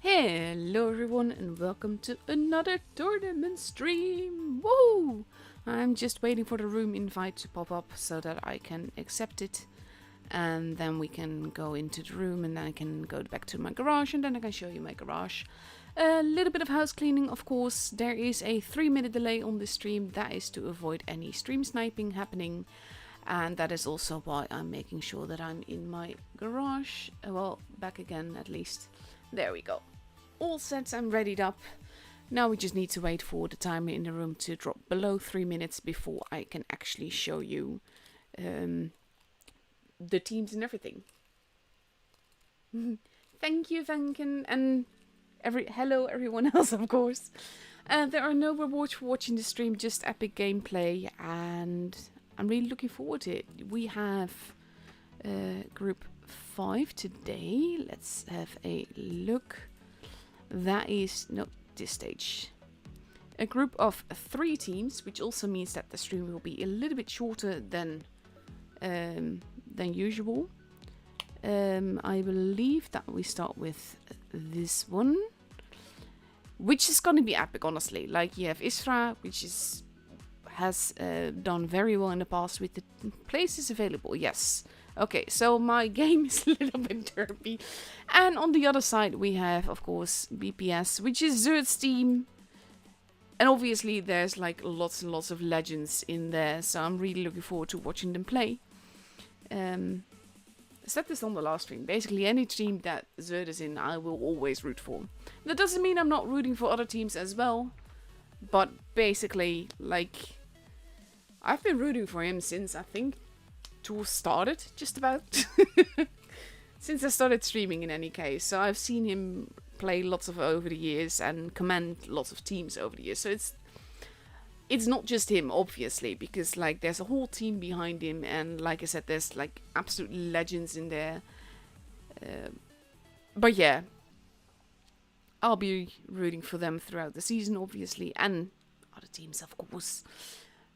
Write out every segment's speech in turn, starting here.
Hello everyone and welcome to another tournament stream! Woo! I'm just waiting for the room invite to pop up so that I can accept it. And then we can go into the room and then I can go back to my garage and then I can show you my garage. A little bit of house cleaning, of course. There is a 3-minute delay on this stream. That is to avoid any stream sniping happening. And that is also why I'm making sure that I'm in my garage. Well, back again at least. There we go. All set and readied up. Now we just need to wait for the timer in the room to drop below 3 minutes before I can actually show you the teams and everything. Thank you, Vanken, and hello everyone else, of course. There are no rewards for watching the stream, just epic gameplay, and I'm really looking forward to it. We have group 5 today. Let's have a look. That is not this stage. A group of 3 teams, which also means that the stream will be a little bit shorter than usual. I believe that we start with this one, which is gonna be epic, honestly. Like, you have Isra, which has done very well in the past with the places available. Yes. Okay, so my game is a little bit derpy. And on the other side we have, of course, BPS, which is Zert's team. And obviously there's like lots and lots of legends in there, so I'm really looking forward to watching them play. I said this on the last stream. Basically any team that Zert is in, I will always root for. That doesn't mean I'm not rooting for other teams as well. But basically, like, I've been rooting for him since, I think, Tour started, just about. Since I started streaming in any case. So I've seen him play lots of over the years and command lots of teams over the years. So it's not just him, obviously, because like there's a whole team behind him, and like I said, there's like absolute legends in there. But yeah, I'll be rooting for them throughout the season, obviously, and other teams, of course.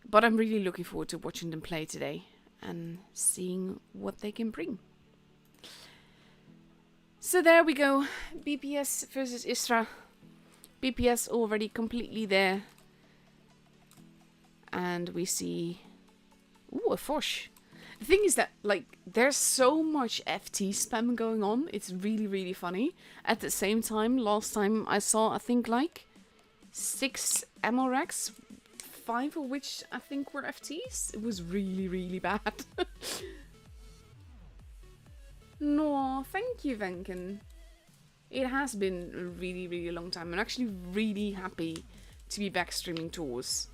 But I'm really looking forward to watching them play today and seeing what they can bring. So there we go. BPS versus Isra. BPS already completely there. And we see... Ooh, a Fosh. The thing is that, like, there's so much FT spam going on. It's really, really funny. At the same time, last time I saw, I think, like, 6 ammo racks. 5 of which I think were FTs. It was really, really bad. No, thank you, Venken. It has been a really, really long time. I'm actually really happy to be back streaming tours.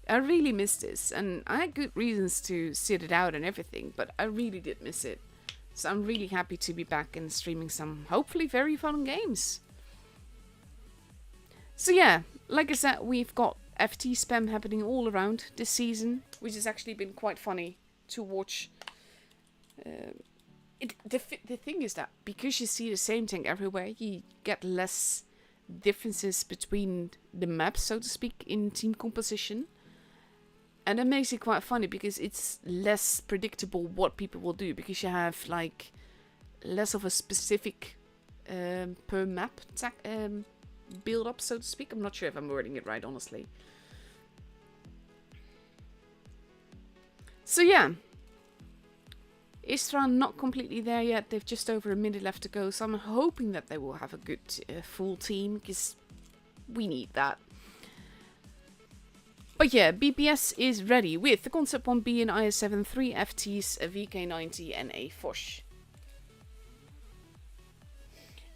I really missed this, and I had good reasons to sit it out and everything, but I really did miss it. So I'm really happy to be back and streaming some, hopefully, very fun games. So yeah, like I said, we've got FT spam happening all around this season, which has actually been quite funny to watch. The thing is that because you see the same thing everywhere, you get less differences between the maps, so to speak, in team composition. And that makes it quite funny because it's less predictable what people will do, because you have like less of a specific per map build up, so to speak. I'm not sure if I'm wording it right, honestly. So yeah, Istra not completely there yet. They've just over a minute left to go, so I'm hoping that they will have a good full team, because we need that. But yeah, BPS is ready with the Concept 1B and IS-7, 3 FTs, a VK90 and a Fosh.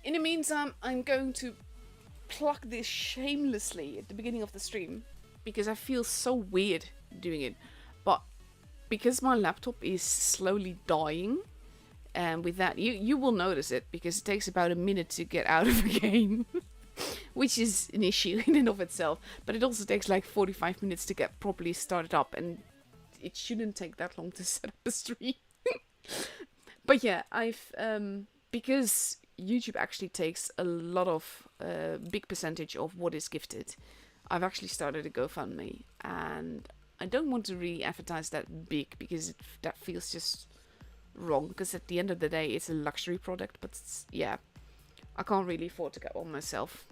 In the meantime, I'm going to plug this shamelessly at the beginning of the stream, because I feel so weird doing it. But because my laptop is slowly dying, and with that, you will notice it, because it takes about a minute to get out of a game. Which is an issue in and of itself. But it also takes like 45 minutes to get properly started up, and it shouldn't take that long to set up a stream. But yeah, I've because YouTube actually takes a lot of big percentage of what is gifted, I've actually started a GoFundMe, and I don't want to really advertise that big, because that feels just wrong, because at the end of the day it's a luxury product. But yeah, I can't really afford to get one myself.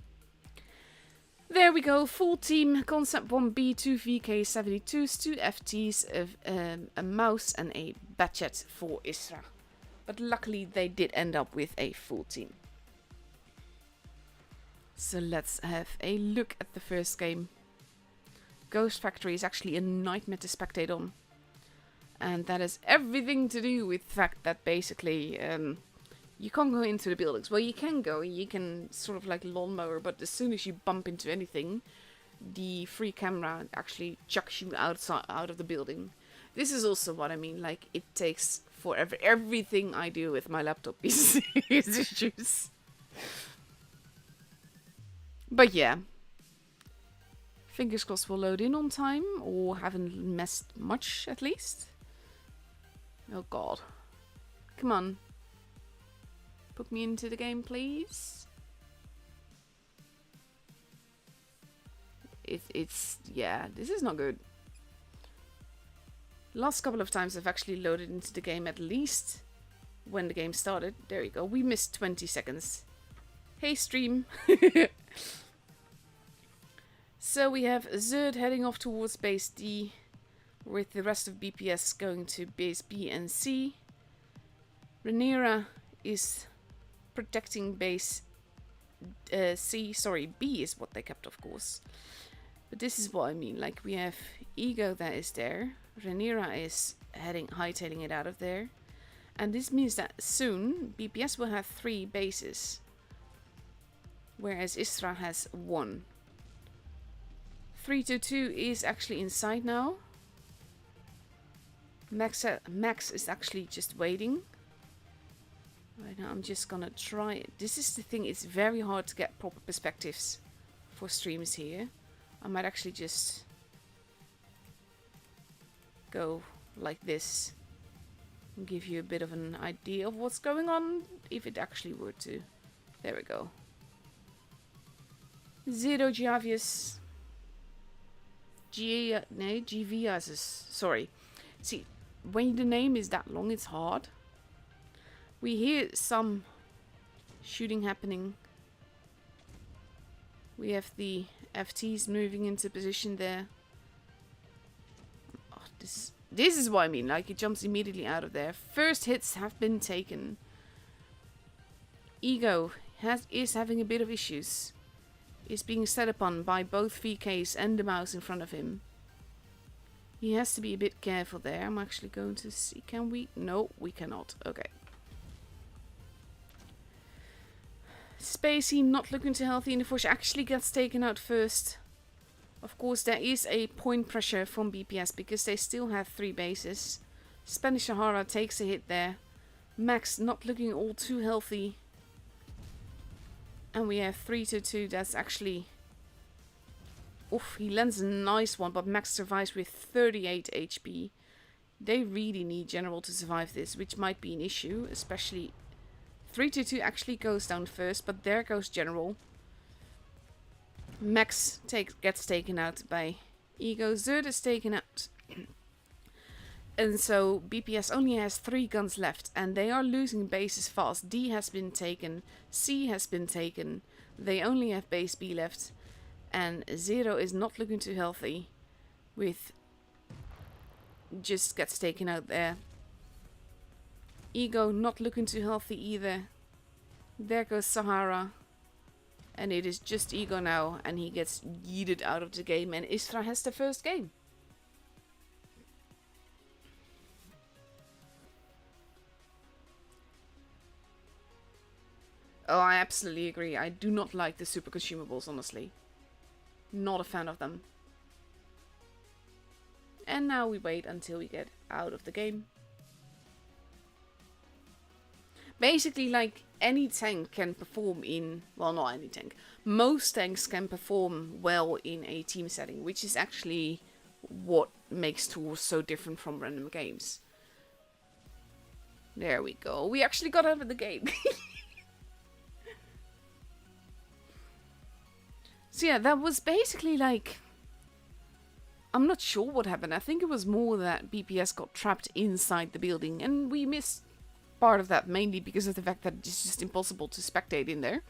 There we go, full team, concept 1B, 2 VK72s, 2 FTs, a mouse and a budget for Isra. But luckily they did end up with a full team. So let's have a look at the first game. Ghost Factory is actually a nightmare to spectate on. And that has everything to do with the fact that basically you can't go into the buildings. Well, you can sort of like lawnmower, but as soon as you bump into anything, the free camera actually chucks you out of the building. This is also what I mean, like it takes forever. Everything I do with my laptop is issues. But yeah. Fingers crossed we'll load in on time, or haven't messed much at least. Oh god. Come on. Put me into the game, please. Yeah, this is not good. Last couple of times I've actually loaded into the game at least when the game started. There you go. We missed 20 seconds. Hey, stream. So we have Zerd heading off towards base D, with the rest of BPS going to base B and C. Rhaenyra is protecting base C. Sorry, B is what they kept, of course. But this is what I mean. Like, we have Ego that is there. Rhaenyra is hightailing it out of there. And this means that soon BPS will have 3 bases, whereas Isra has 1. 322 is actually inside now. Max is actually just waiting. Right now I'm just gonna try it. This is the thing, it's very hard to get proper perspectives for streams here. I might actually just go like this and give you a bit of an idea of what's going on, if it actually were to. There we go. Zero Giavius. Givias. Sorry. See, when the name is that long, it's hard. We hear some shooting happening. We have the FTs moving into position there. Oh, this is what I mean. Like, it jumps immediately out of there. First hits have been taken. Ego is having a bit of issues. Is being set upon by both VKs and the mouse in front of him. He has to be a bit careful there. I'm actually going to see. Can we? No, we cannot. Okay. Spacey not looking too healthy, and the Force actually gets taken out first. Of course, there is a point pressure from BPS because they still have 3 bases. Spanish Sahara takes a hit there. Max not looking all too healthy. And we have 322. That's actually... Oof, he lands a nice one, but Max survives with 38 HP. They really need General to survive this, which might be an issue, especially... 322 actually goes down first, but there goes General. Max gets taken out by Ego. Zerd is taken out. And so BPS only has 3 guns left, and they are losing bases fast. D has been taken, C has been taken. They only have base B left, and Zero is not looking too healthy. With just gets taken out there. Ego not looking too healthy either. There goes Sahara. And it is just Ego now, and he gets yeeted out of the game, and Isra has the first game. Oh, I absolutely agree. I do not like the super consumables, honestly. Not a fan of them. And now we wait until we get out of the game. Basically, like, any tank can perform in... Well, not any tank. Most tanks can perform well in a team setting, which is actually what makes tools so different from random games. There we go. We actually got out of the game. So yeah, that was basically like... I'm not sure what happened. I think it was more that BPS got trapped inside the building and we missed part of that, mainly because of the fact that it's just impossible to spectate in there.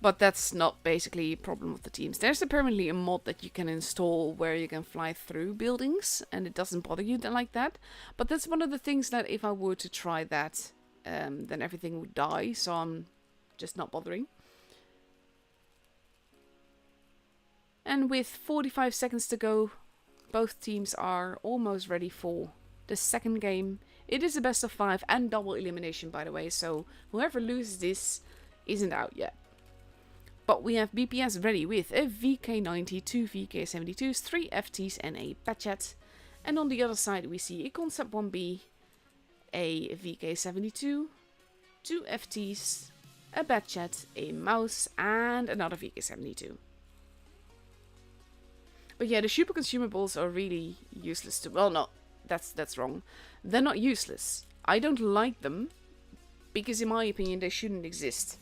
But that's not basically a problem of the teams. There's apparently a mod that you can install where you can fly through buildings and it doesn't bother you like that. But that's one of the things that if I were to try that, then everything would die. So I'm just not bothering. And with 45 seconds to go, both teams are almost ready for the second game. It is a best of 5 and double elimination, by the way. So whoever loses this isn't out yet. But we have BPS ready with a VK90, 2 VK72s, 3 FTs and a Patchet. And on the other side we see a Concept 1B, a VK72, 2 FTs, a Patchet, a Mouse and another VK72. But yeah, the super consumables are really useless to... Well, no, that's wrong. They're not useless. I don't like them because in my opinion they shouldn't exist.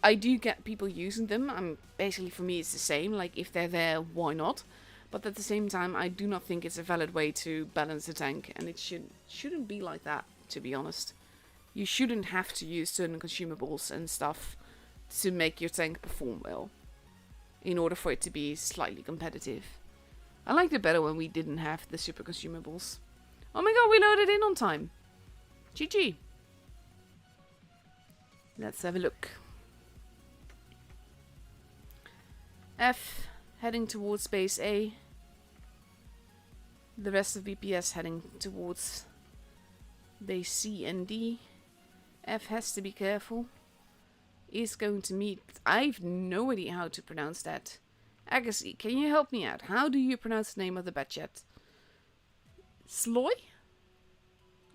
I do get people using them. Basically, for me, it's the same. Like, if they're there, why not? But at the same time, I do not think it's a valid way to balance the tank. And it shouldn't be like that, to be honest. You shouldn't have to use certain consumables and stuff to make your tank perform well, in order for it to be slightly competitive. I liked it better when we didn't have the super consumables. Oh my god, we loaded in on time. GG. Let's have a look. F heading towards base A. The rest of BPS heading towards base C and D. F has to be careful. Is going to meet... I've no idea how to pronounce that. Agassi, can you help me out? How do you pronounce the name of the Batchet? Sloy?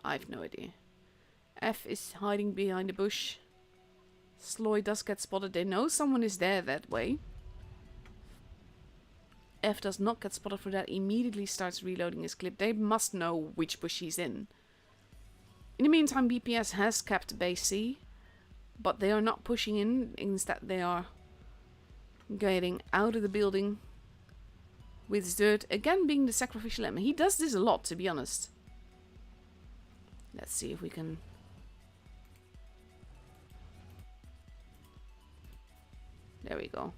I've no idea. F is hiding behind a bush. Sloy does get spotted. They know someone is there that way. F does not get spotted for that. Immediately starts reloading his clip. They must know which bush he's in. In the meantime, BPS has kept base C. But they are not pushing in. Instead, they are getting out of the building. With Zerd again being the sacrificial lamb. He does this a lot, to be honest. Let's see if we can... There we go.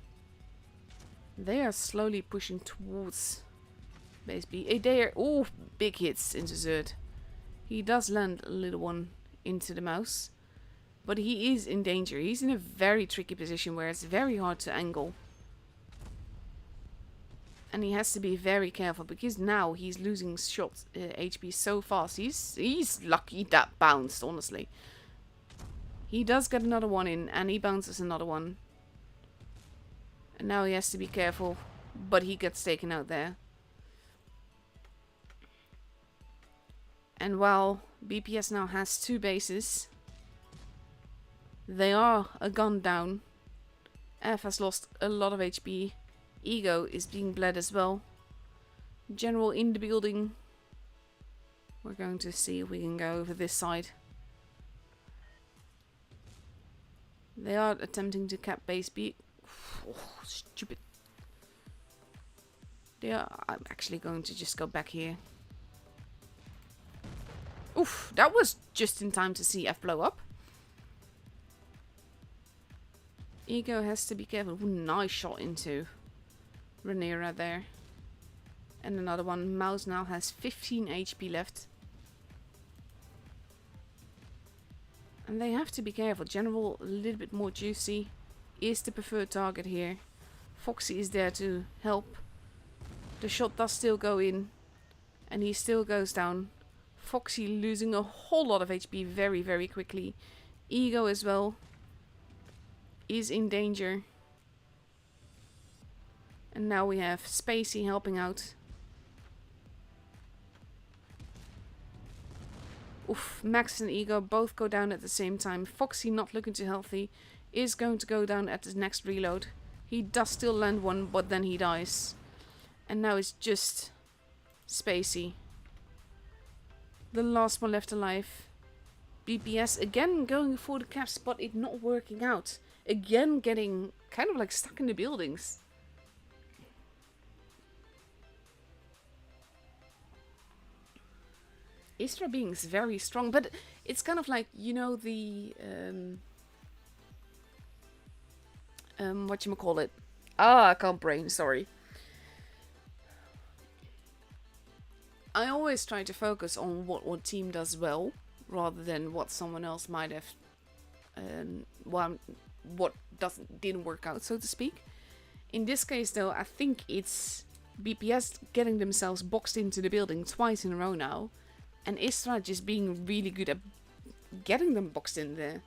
They are slowly pushing towards base B. They are... Oh, big hits into Zerd. He does land a little one into the mouse. But he is in danger. He's in a very tricky position where it's very hard to angle. And he has to be very careful because now he's losing shot HP so fast. He's lucky that bounced, honestly. He does get another one in and he bounces another one. And now he has to be careful, but he gets taken out there. And while BPS now has 2 bases, they are a gun down. F has lost a lot of HP. Ego is being bled as well. General in the building. We're going to see if we can go over this side. They are attempting to cap base B. Oh, stupid. I'm actually going to just go back here. Oof, that was just in time to see F blow up. Ego has to be careful. Ooh, nice shot into Rhaenyra there. And another one. Mouse now has 15 HP left. And they have to be careful. General, a little bit more juicy, is the preferred target here. Foxy is there to help. The shot does still go in. And he still goes down. Foxy losing a whole lot of HP very, very quickly. Ego as well is in danger. And now we have Spacey helping out. Oof, Max and Ego both go down at the same time. Foxy, not looking too healthy, is going to go down at the next reload. He does still land one, but then he dies. And now it's just Spacey, the last one left alive. BPS again going for the caps, but it not working out. Again getting kind of like stuck in the buildings. Istra being is very strong, but it's kind of like, you know, the whatchamacallit. I can't brain, sorry. I always try to focus on what team does well, rather than what someone else might have, what didn't work out, so to speak. In this case, though, I think it's BPS getting themselves boxed into the building twice in a row now, and Istra just being really good at getting them boxed in there.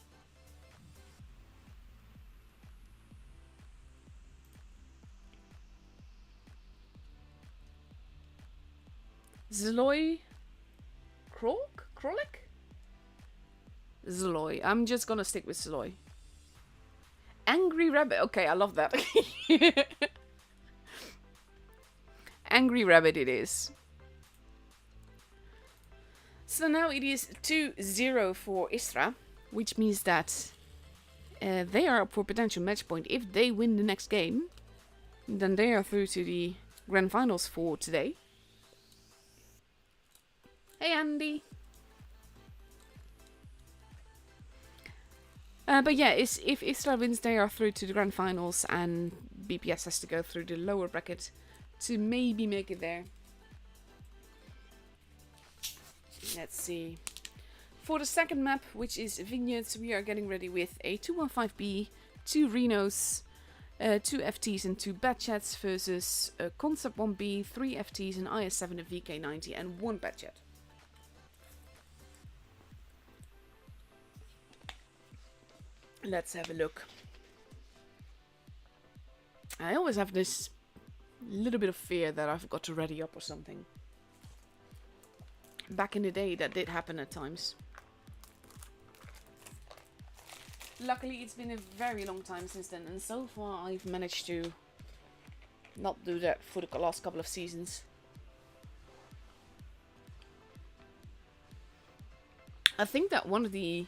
Zloy Krolik? Zloy. I'm just gonna stick with Zloy. Angry Rabbit. Okay, I love that. Angry Rabbit it is. So now it is 2-0 for Istra, which means that they are up for potential match point. If they win the next game, then they are through to the grand finals for today. Hey Andy! But yeah, if Istra wins, they are through to the grand finals, and BPS has to go through the lower bracket to maybe make it there. Let's see. For the second map, which is Vineyards, we are getting ready with a 215B, 2 Renos, 2 FTs and 2 Batchats versus a Concept 1B, 3 FTs, an IS-7, a VK90 and 1 Batchat. Let's have a look. I always have this little bit of fear that I forgot to ready up or something. Back in the day, that did happen at times. Luckily, it's been a very long time since then, and so far I've managed to not do that for the last couple of seasons. I think that one of the...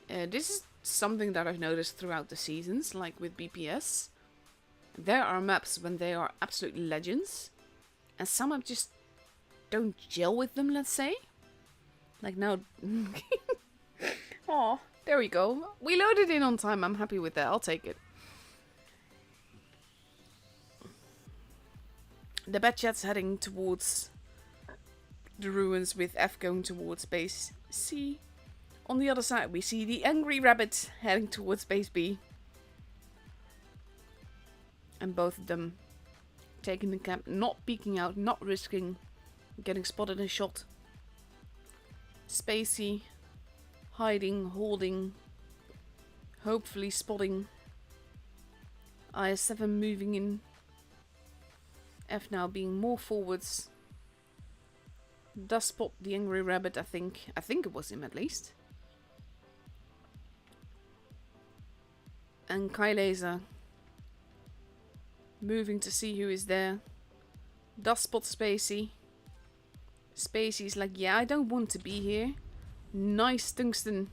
this is something that I've noticed throughout the seasons, like with BPS. There are maps when they are absolute legends, and some maps just don't gel with them, let's say. Like now... Aw, there we go. We loaded in on time, I'm happy with that, I'll take it. The Batchat's heading towards the ruins, with F going towards base C. On the other side, we see the Angry Rabbit heading towards base B. And both of them taking the camp, not peeking out, not risking getting spotted and shot. Spacey, hiding, holding, hopefully spotting. IS-7 moving in. F now being more forwards. Does spot the Angry Rabbit, I think. I think it was him at least. And Kai Laser moving to see who is there. Does spot Spacey. Spacey's like, yeah, I don't want to be here. Nice tungsten.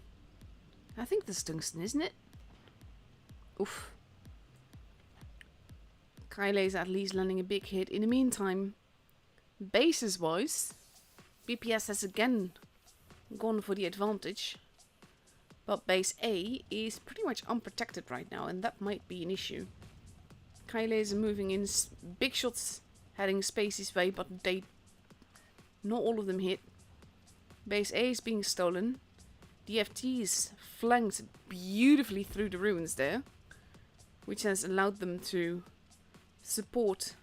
I think this tungsten, isn't it? Oof. Kai Laser at least landing a big hit. In the meantime, bases wise, BPS has again gone for the advantage. But base A is pretty much unprotected right now, and that might be an issue. Kai Laser moving in, big shots heading Spacey's way, but they... not all of them hit. Base A is being stolen. The FTs flanked beautifully through the ruins there, which has allowed them to support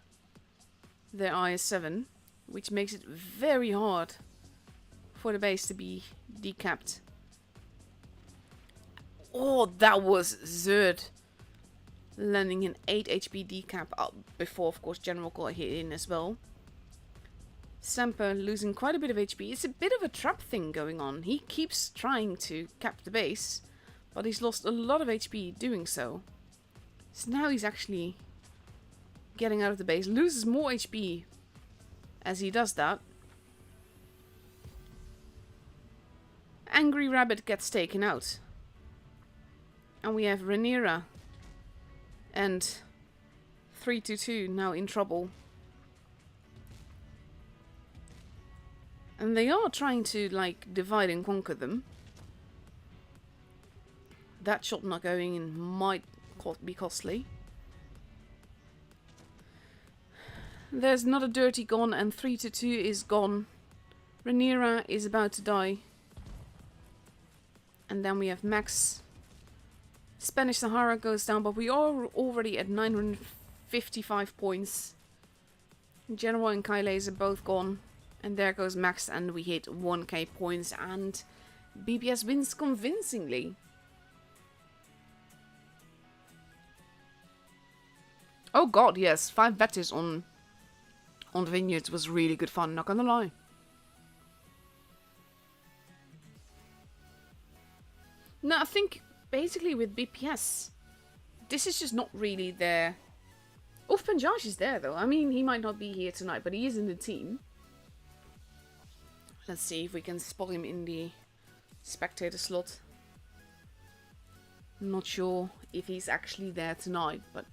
their IS-7, which makes it very hard for the base to be decapped. Oh, that was Zerd landing an 8 HP decap before, of course, General got hit in as well. Semper losing quite a bit of HP. It's a bit of a trap thing going on. He keeps trying to cap the base, but he's lost a lot of HP doing so. So now he's actually getting out of the base. Loses more HP as he does that. Angry Rabbit gets taken out. And we have Rhaenyra and 322 now in trouble. And they are trying to, like, divide and conquer them. That shot not going in might be costly. There's another dirty gone, and 3-2 is gone. Rhaenyra is about to die. And then we have Max. Spanish Sahara goes down, but we are already at 955 points. General and Kylase are both gone. And there goes Max, and we hit 1k points, and BPS wins convincingly. Oh god, yes, 5 betters on Vineyards was really good fun, not gonna lie. No, I think basically with BPS, this is just not really there. Panjaj is there though. I mean, he might not be here tonight, but he is in the team. Let's see if we can spot him in the spectator slot. Not sure if he's actually there tonight, but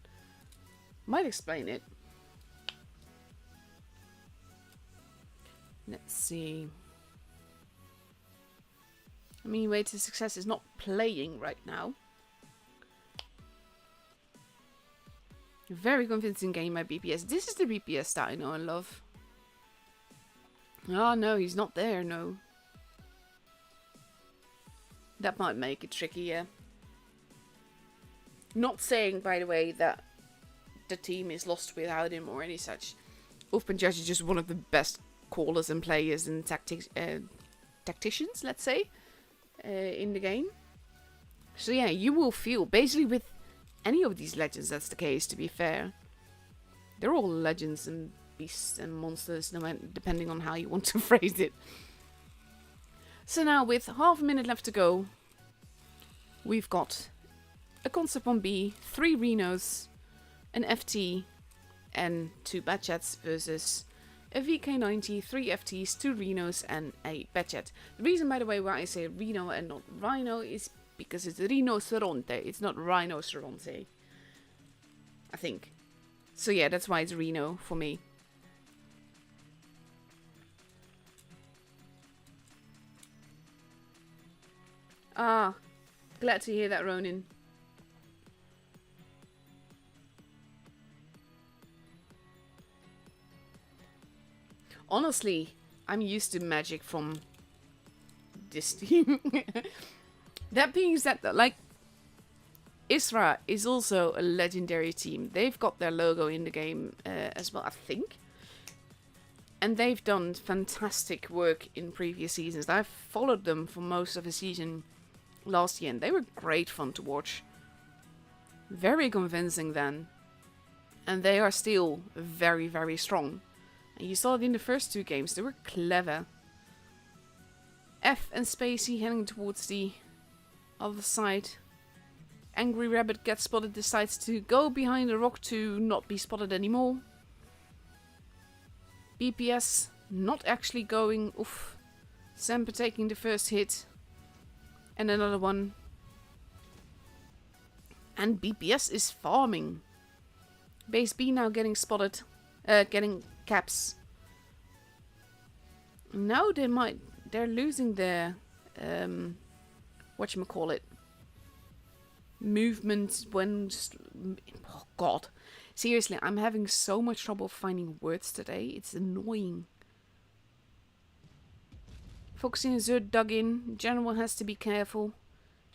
might explain it. Let's see. I mean, Way to Success is not playing right now. Very convincing game by BPS. This is the BPS that I know and love. Oh no, he's not there, no. That might make it tricky, yeah. Not saying, by the way, that the team is lost without him or any such. Panjaj is just one of the best callers and players and tacticians, let's say, in the game. So yeah, you will feel, basically with any of these legends, that's the case, to be fair. They're all legends and beasts and monsters, depending on how you want to phrase it. So now, with half a minute left to go, we've got a Concept on B, 3 Renos, an FT, and 2 Batchats versus a VK90, 3 FTs, 2 Renos, and a Batchat. The reason, by the way, why I say Reno and not Rhino is because it's Rinoceronte. It's not Rhinoceronte, I think. So yeah, that's why it's Reno for me. Ah, glad to hear that, Ronin. Honestly, I'm used to magic from this team. That being said, though, like, Isra is also a legendary team. They've got their logo in the game as well, I think. And they've done fantastic work in previous seasons. I've followed them for most of the season last year, and they were great fun to watch. Very convincing then. And they are still very, very strong. And you saw it in the first 2 games. They were clever. F and Spacey heading towards the other side. Angry Rabbit gets spotted, decides to go behind a rock to not be spotted anymore. BPS not actually going. Oof. Semper taking the first hit. And another one. And BPS is farming. Base B now getting spotted. Getting caps. Now they're losing their whatchamacallit, movement when oh god. Seriously, I'm having so much trouble finding words today. It's annoying. Foxy and Zerd dug in. General has to be careful.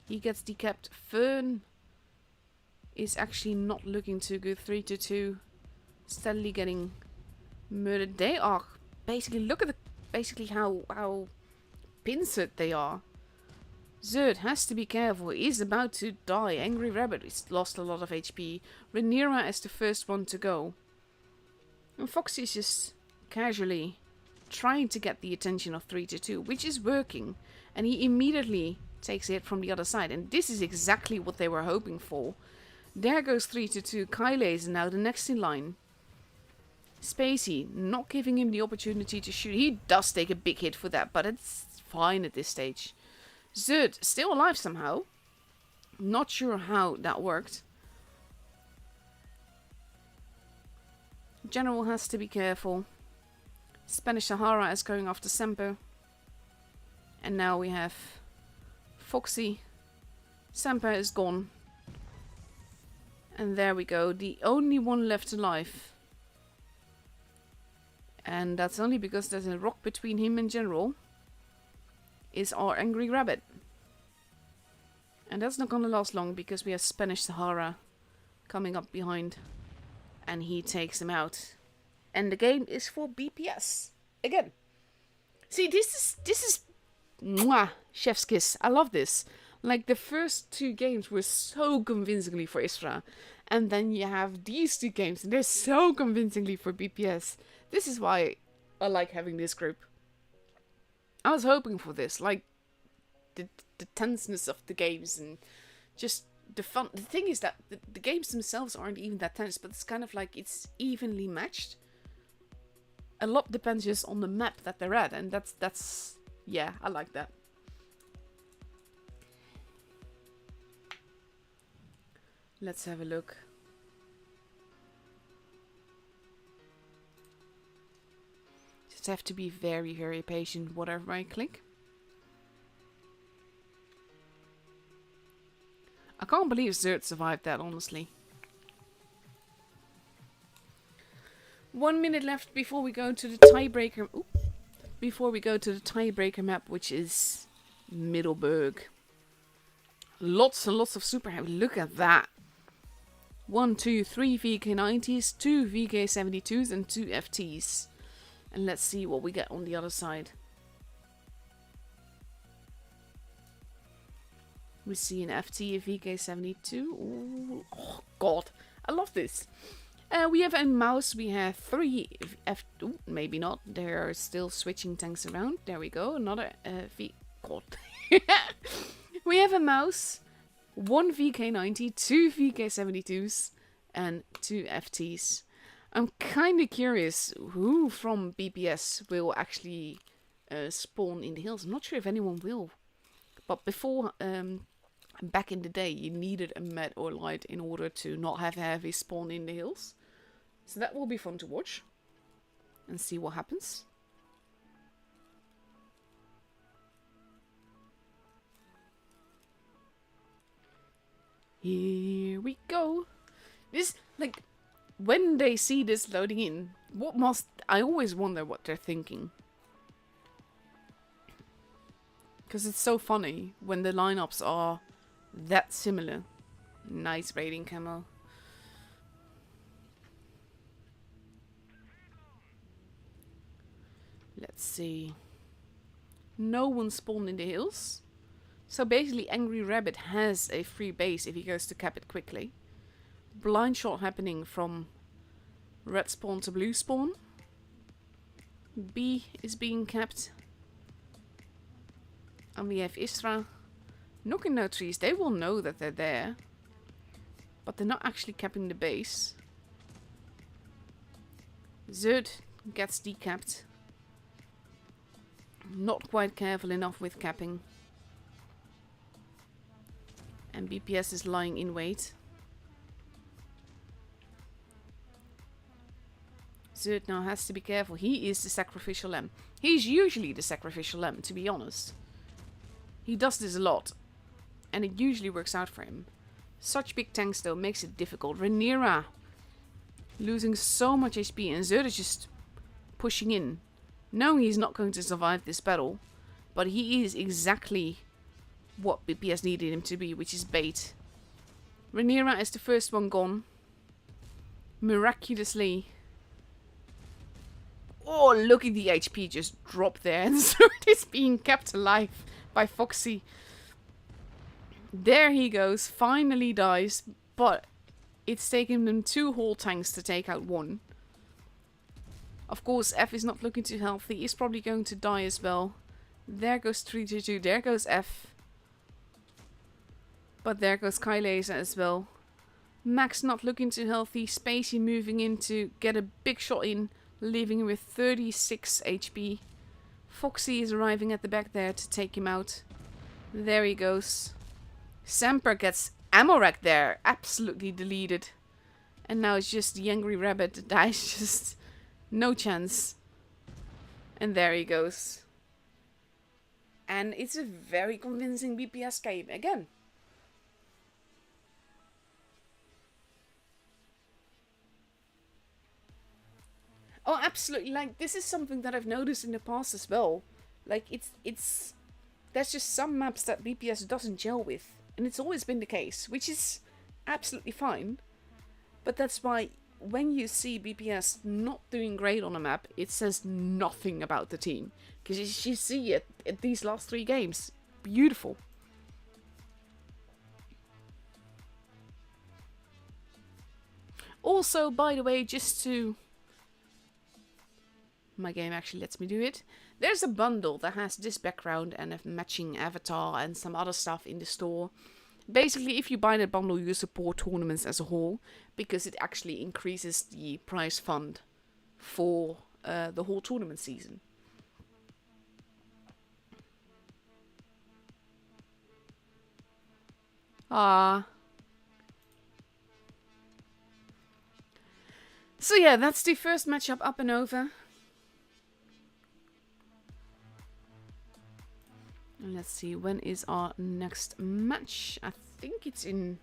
He gets decapped. Fern is actually not looking too good. 3-2. Steadily getting murdered. They are basically, look at basically how pincered they are. Zerd has to be careful. He's about to die. Angry Rabbit has lost a lot of HP. Rhaenyra is the first one to go. And Foxy is just casually trying to get the attention of 3-2, which is working. And he immediately takes it from the other side. And this is exactly what they were hoping for. There goes 3-2. Kyle is now the next in line. Spacey not giving him the opportunity to shoot. He does take a big hit for that, but it's fine at this stage. Zerd still alive somehow. Not sure how that worked. General has to be careful. Spanish Sahara is going after Semper. And now we have Foxy. Semper is gone. And there we go. The only one left alive. And that's only because there's a rock between him and General. Is our Angry Rabbit. And that's not gonna last long because we have Spanish Sahara coming up behind. And he takes him out. And the game is for BPS. Again. See, this is mwah, chef's kiss. I love this. Like, the first 2 games were so convincingly for Isra. And then you have these 2 games, and they're so convincingly for BPS. This is why I like having this group. I was hoping for this. Like, the tenseness of the games and just the fun. The thing is that the games themselves aren't even that tense, but it's kind of like it's evenly matched. A lot depends just on the map that they're at, and that's yeah, I like that. Let's have a look. Just have to be very, very patient whatever I click. I can't believe Zert survived that, honestly. 1 minute left before we go to the tiebreaker. Before we go to the tiebreaker map, which is Middelburg. Lots and lots of super heavy. Look at that. 1, 2, 3 VK90s, 2 VK72s, and 2 FTs. And let's see what we get on the other side. We see an FT, a VK72. Ooh, oh god, I love this. We have a mouse. We have 3 F. Ooh, maybe not. There are still switching tanks around. There we go. Another V. God. We have a mouse. 1 VK90, 2 VK72s, and 2 FTs. I'm kind of curious who from BPS will actually spawn in the hills. I'm not sure if anyone will. But before, back in the day, you needed a med or light in order to not have heavy spawn in the hills. So that will be fun to watch. And see what happens. Here we go. This, like, when they see this loading in, I always wonder what they're thinking. Because it's so funny when the lineups are that similar. Nice raiding camo. Let's see. No one spawned in the hills. So basically Angry Rabbit has a free base if he goes to cap it quickly. Blind shot happening from red spawn to blue spawn. B is being capped. And we have Isra. Knocking no trees. They will know that they're there. But they're not actually capping the base. Zerd gets decapped. Not quite careful enough with capping. And BPS is lying in wait. Zerd now has to be careful. He is the sacrificial lamb. He's usually the sacrificial lamb, to be honest. He does this a lot. And it usually works out for him. Such big tanks though makes it difficult. Rhaenyra losing so much HP and Zerd is just pushing in. Knowing he's not going to survive this battle. But he is exactly what BPS needed him to be, which is bait. Rhaenyra is the first one gone. Miraculously. Oh, look at the HP just drop there. And Zerd is being kept alive by Foxy. There he goes. Finally dies. But it's taken them 2 whole tanks to take out 1. Of course, F is not looking too healthy. He's probably going to die as well. There goes 322. There goes F. But there goes Kylesa as well. Max not looking too healthy. Spacey moving in to get a big shot in. Leaving him with 36 HP. Foxy is arriving at the back there to take him out. There he goes. Semper gets ammo rack there. Absolutely deleted. And now it's just the Angry Rabbit that dies. Just no chance. And there he goes. And it's a very convincing BPS game again. Oh, absolutely. Like, this is something that I've noticed in the past as well. Like, it's there's just some maps that BPS doesn't gel with. And it's always been the case, which is absolutely fine. But that's why when you see BPS not doing great on a map, it says nothing about the team. Because you see it at these last 3 games. Beautiful. Also, by the way, just to... My game actually lets me do it. There's a bundle that has this background and a matching avatar and some other stuff in the store. Basically, if you buy that bundle, you support tournaments as a whole, because it actually increases the prize fund for the whole tournament season. Ah. So yeah, that's the first matchup up and over. Let's see, when is our next match? I think it's in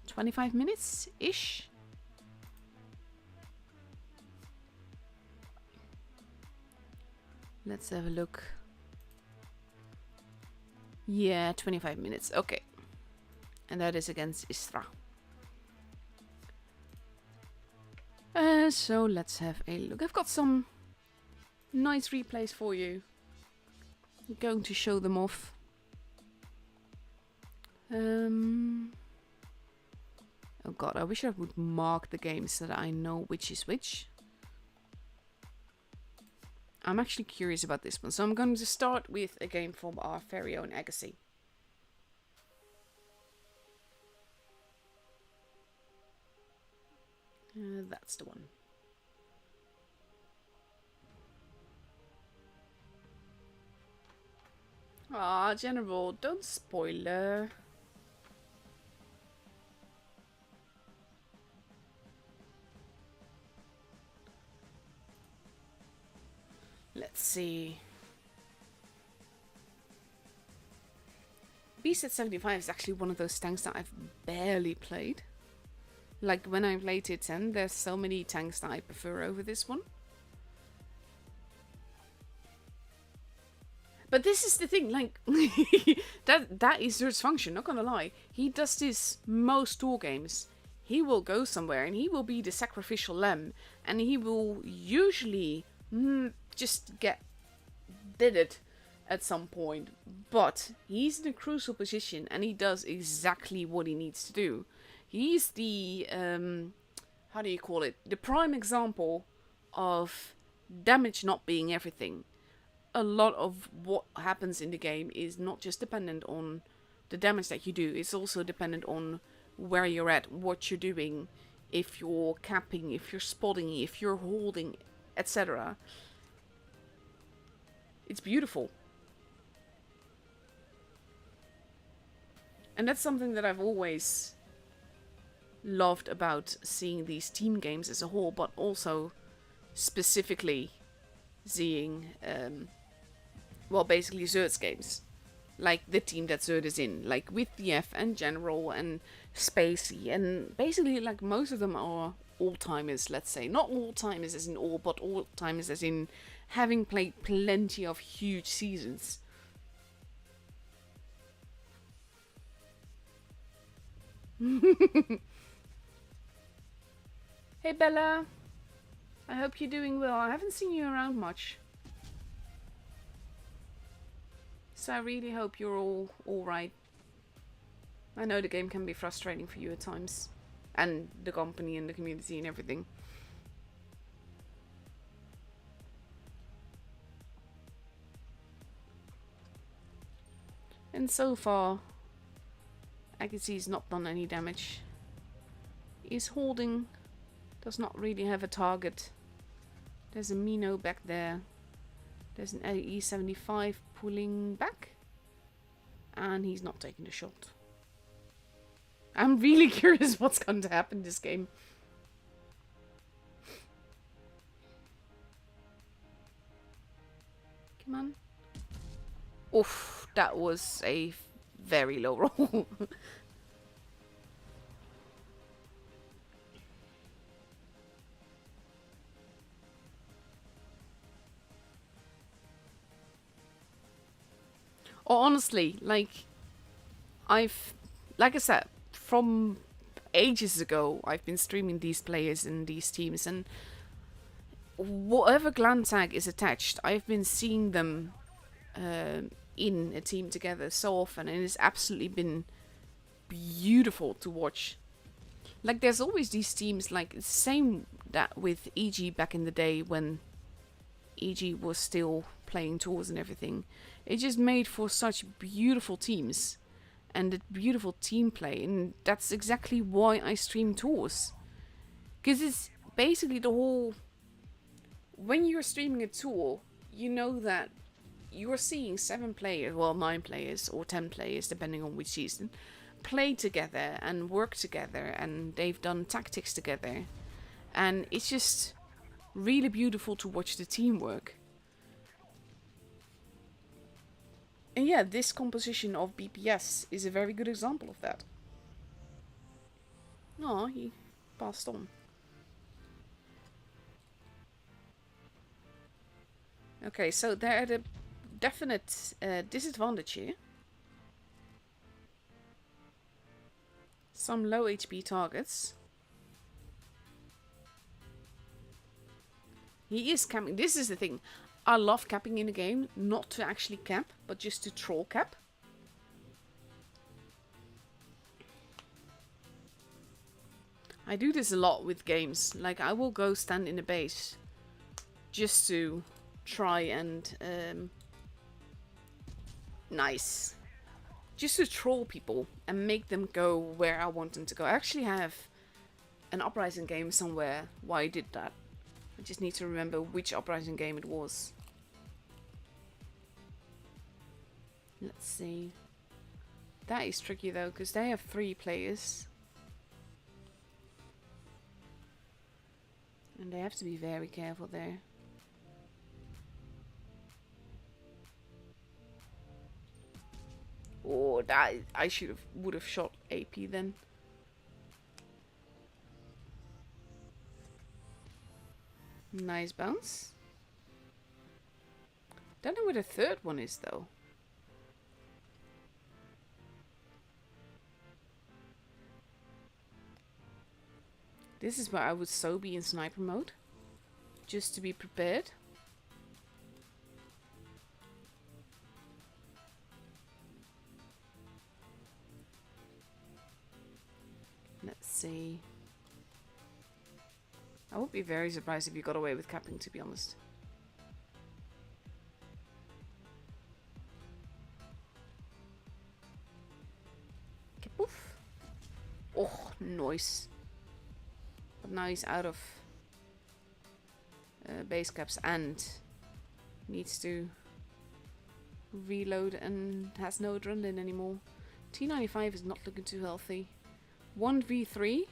25 minutes-ish. Let's have a look. Yeah, 25 minutes. Okay. And that is against Istra. So let's have a look. I've got some nice replays for you. I'm going to show them off. Oh god, I wish I would mark the games so that I know which is which. I'm actually curious about this one, so I'm going to start with a game from our very own Agassi. That's the one. Ah, General, don't spoiler. Let's see. Beast at 75 is actually one of those tanks that I've barely played. Like, when I play Tier 10, there's so many tanks that I prefer over this one. But this is the thing, like, that is Zert's function, not gonna lie. He does this most tour games. He will go somewhere and he will be the sacrificial lamb. And he will usually just get deaded at some point. But he's in a crucial position and he does exactly what he needs to do. He's the, how do you call it? The prime example of damage not being everything. A lot of what happens in the game is not just dependent on the damage that you do. It's also dependent on where you're at, what you're doing, if you're capping, if you're spotting, if you're holding, etc. It's beautiful. And that's something that I've always loved about seeing these team games as a whole, but also specifically seeing well, basically Zert's games. Like the team that Zert is in. Like with DF and General and Spacey. And basically like most of them are all-timers, let's say. Not all-timers as in all, but all-timers as in having played plenty of huge seasons. Hey Bella. I hope you're doing well. I haven't seen you around much. So I really hope you're all right. I know the game can be frustrating for you at times. And the company and the community and everything. And so far, Agassi not done any damage. He's holding, does not really have a target. There's a Mino back there. There's an E75 pulling back. And he's not taking the shot. I'm really curious what's going to happen this game. Come on. Oof, that was a very low roll. Or honestly, like like I said, from ages ago, I've been streaming these players and these teams, and whatever clan tag is attached, I've been seeing them in a team together so often, and it's absolutely been beautiful to watch. Like, there's always these teams, like, it's the same that with EG back in the day when EG was still playing tours and everything. It just made for such beautiful teams and a beautiful team play, and that's exactly why I stream tours. Because it's basically the whole... When you're streaming a tour, you know that you're seeing 7 players, well 9 players or 10 players depending on which season, play together and work together, and they've done tactics together, and it's just really beautiful to watch the teamwork. And yeah, this composition of BPS is a very good example of that. Oh, he passed on. Okay, so there are the definite disadvantage here. Some low HP targets. He is capping. This is the thing. I love capping in a game, not to actually cap, but just to troll cap. I do this a lot with games. Like, I will go stand in a base just to try and nice. Just to troll people and make them go where I want them to go. I actually have an Uprising game somewhere why I did that. I just need to remember which Uprising game it was. Let's see. That is tricky though, because they have 3 players. And they have to be very careful there. Oh, that I would have shot AP then. Nice bounce. Don't know where the third one is though. This is where I would so be in sniper mode, just to be prepared. Let's see. I would be very surprised if you got away with capping, to be honest. Okay, poof. Oh, nice. But now he's out of base caps and needs to reload and has no adrenaline anymore. T95 is not looking too healthy. 1v3.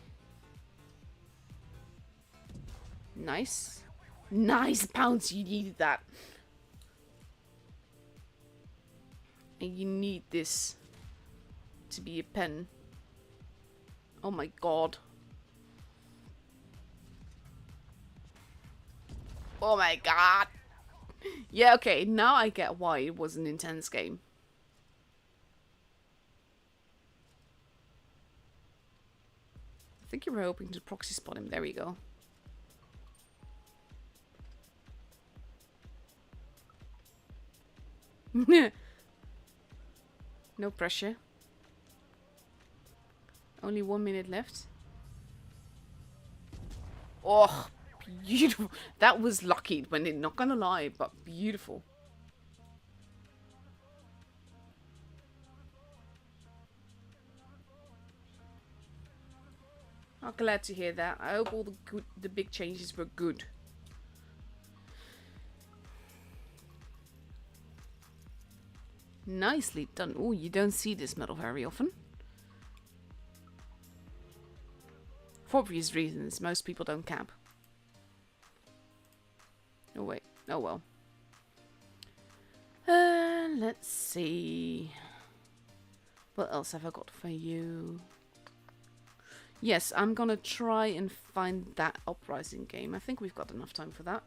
Nice. Nice bounce, you needed that. And you need this to be a pen. Oh my god. Oh my god. Yeah, okay, now I get why it was an intense game. I think you were hoping to proxy spot him. There we go. No pressure. Only 1 minute left. Oh, beautiful. That was lucky, when it, not gonna lie, but beautiful. I'm glad to hear that. I hope all the big changes were good. Nicely done. Oh, you don't see this medal very often. For obvious reasons, most people don't camp. Oh wait, oh well. Let's see. What else have I got for you? Yes, I'm gonna try and find that Uprising game. I think we've got enough time for that.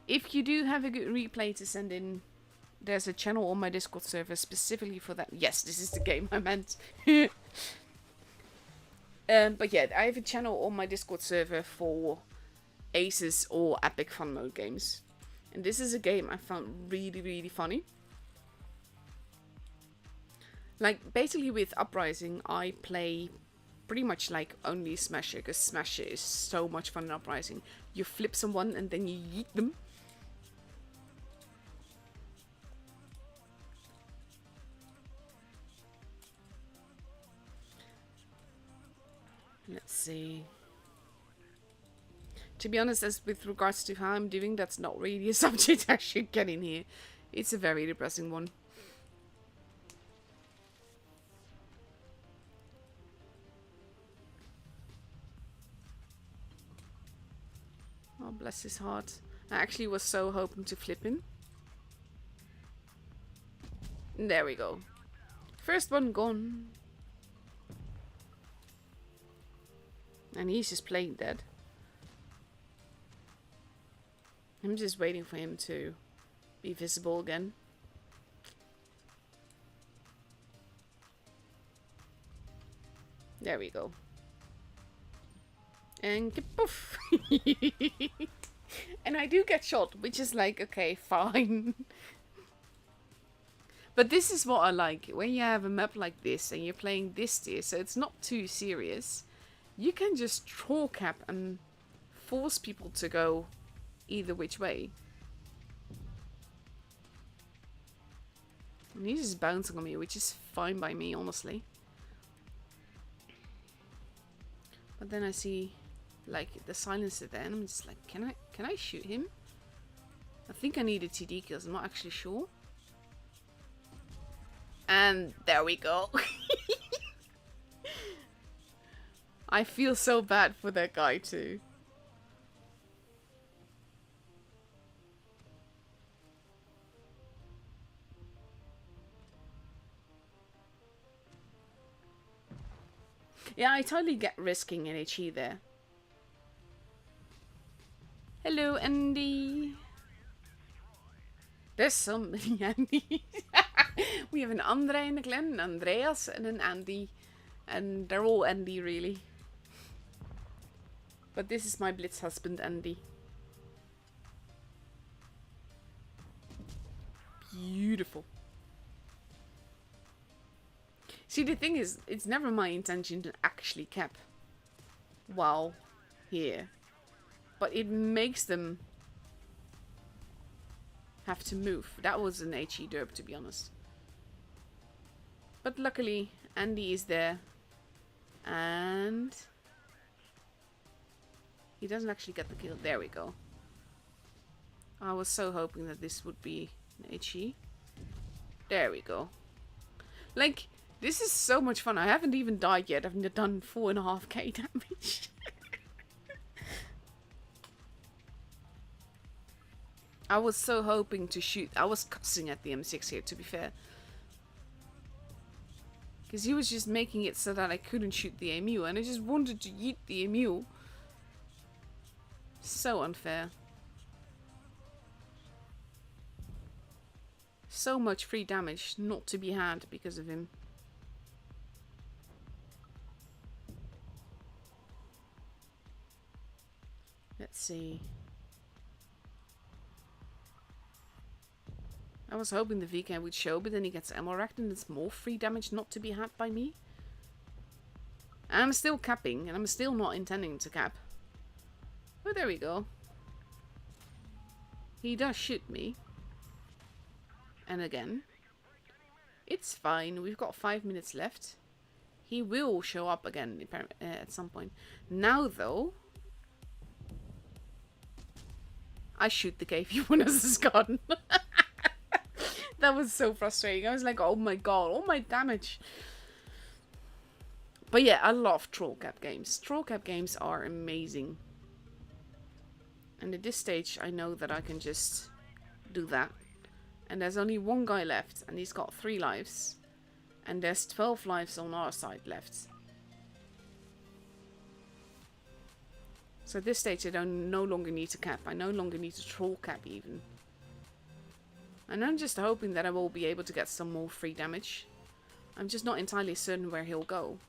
If you do have a good replay to send in, there's a channel on my Discord server specifically for that. Yes, this is the game I meant. But yeah, I have a channel on my Discord server for Aces or Epic Fun Mode games. And this is a game I found really, really funny. Like, basically with Uprising, I play pretty much like only Smasher, because Smasher is so much fun in Uprising. You flip someone and then you yeet them. Let's see. To be honest, as with regards to how I'm doing, that's not really a subject I should get in here. It's a very depressing one. Oh, bless his heart. I actually was so hoping to flip him. There we go. First one gone. And he's just playing dead. I'm just waiting for him to be visible again. There we go. And poof! And I do get shot, which is like, okay, fine. But this is what I like. When you have a map like this and you're playing this tier, so it's not too serious, you can just troll cap and force people to go either which way. And he's just bouncing on me, which is fine by me, honestly. But then I see, like, the silencer there, and I'm just like, can I shoot him? I think I needed TD kills, I'm not actually sure. And there we go. I feel so bad for that guy too. Yeah, I totally get risking an HE there. Hello, Andy. There's so many Andys. We have an Andre in the clan, an Andreas, and an Andy. And they're all Andy, really. But this is my Blitz husband, Andy. Beautiful. See, the thing is, it's never my intention to actually cap while here. But it makes them have to move. That was an HE derp, to be honest. But luckily, Andy is there. And he doesn't actually get the kill. There we go. I was so hoping that this would be an HE. There we go. Like, this is so much fun. I haven't even died yet. I've done 4.5k damage. I was so hoping to shoot. I was cussing at the M6 here, to be fair. Because he was just making it so that I couldn't shoot the EMU. And I just wanted to yeet the EMU. So unfair. So much free damage not to be had because of him. Let's see. I was hoping the VK would show, but then he gets ammo racked and it's more free damage not to be had by me. And I'm still capping, and I'm still not intending to cap. Oh, there we go. He does shoot me. And again. It's fine, we've got 5 minutes left. He will show up again at some point. Now, though, I shoot the cave when this is gone. That was so frustrating. I was like, oh my god, all my damage. But yeah, I love troll cap games. Troll cap games are amazing. And at this stage, I know that I can just do that. And there's only one guy left, and he's got 3 lives. And there's 12 lives on our side left. So at this stage, I don't no longer need to cap. I no longer need to troll cap even. And I'm just hoping that I will be able to get some more free damage. I'm just not entirely certain where he'll go.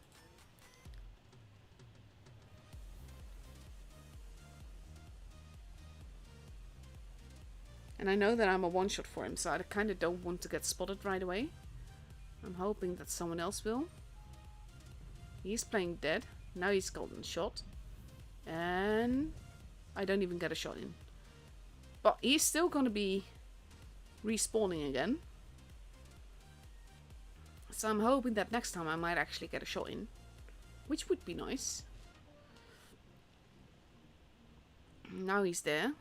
And I know that I'm a one-shot for him, so I kind of don't want to get spotted right away. I'm hoping that someone else will. He's playing dead. Now he's gotten shot. And I don't even get a shot in. But he's still going to be respawning again. So I'm hoping that next time I might actually get a shot in. Which would be nice. Now he's there.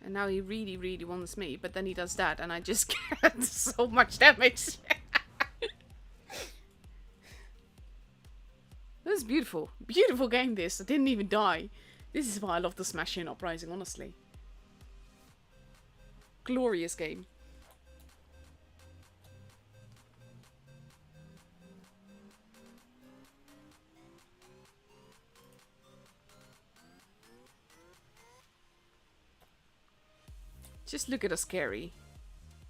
And now he really, really wants me. But then he does that and I just get so much damage. This is beautiful. Beautiful game this. I didn't even die. This is why I love the Smash In Uprising, honestly. Glorious game. Just look at us, Carrie.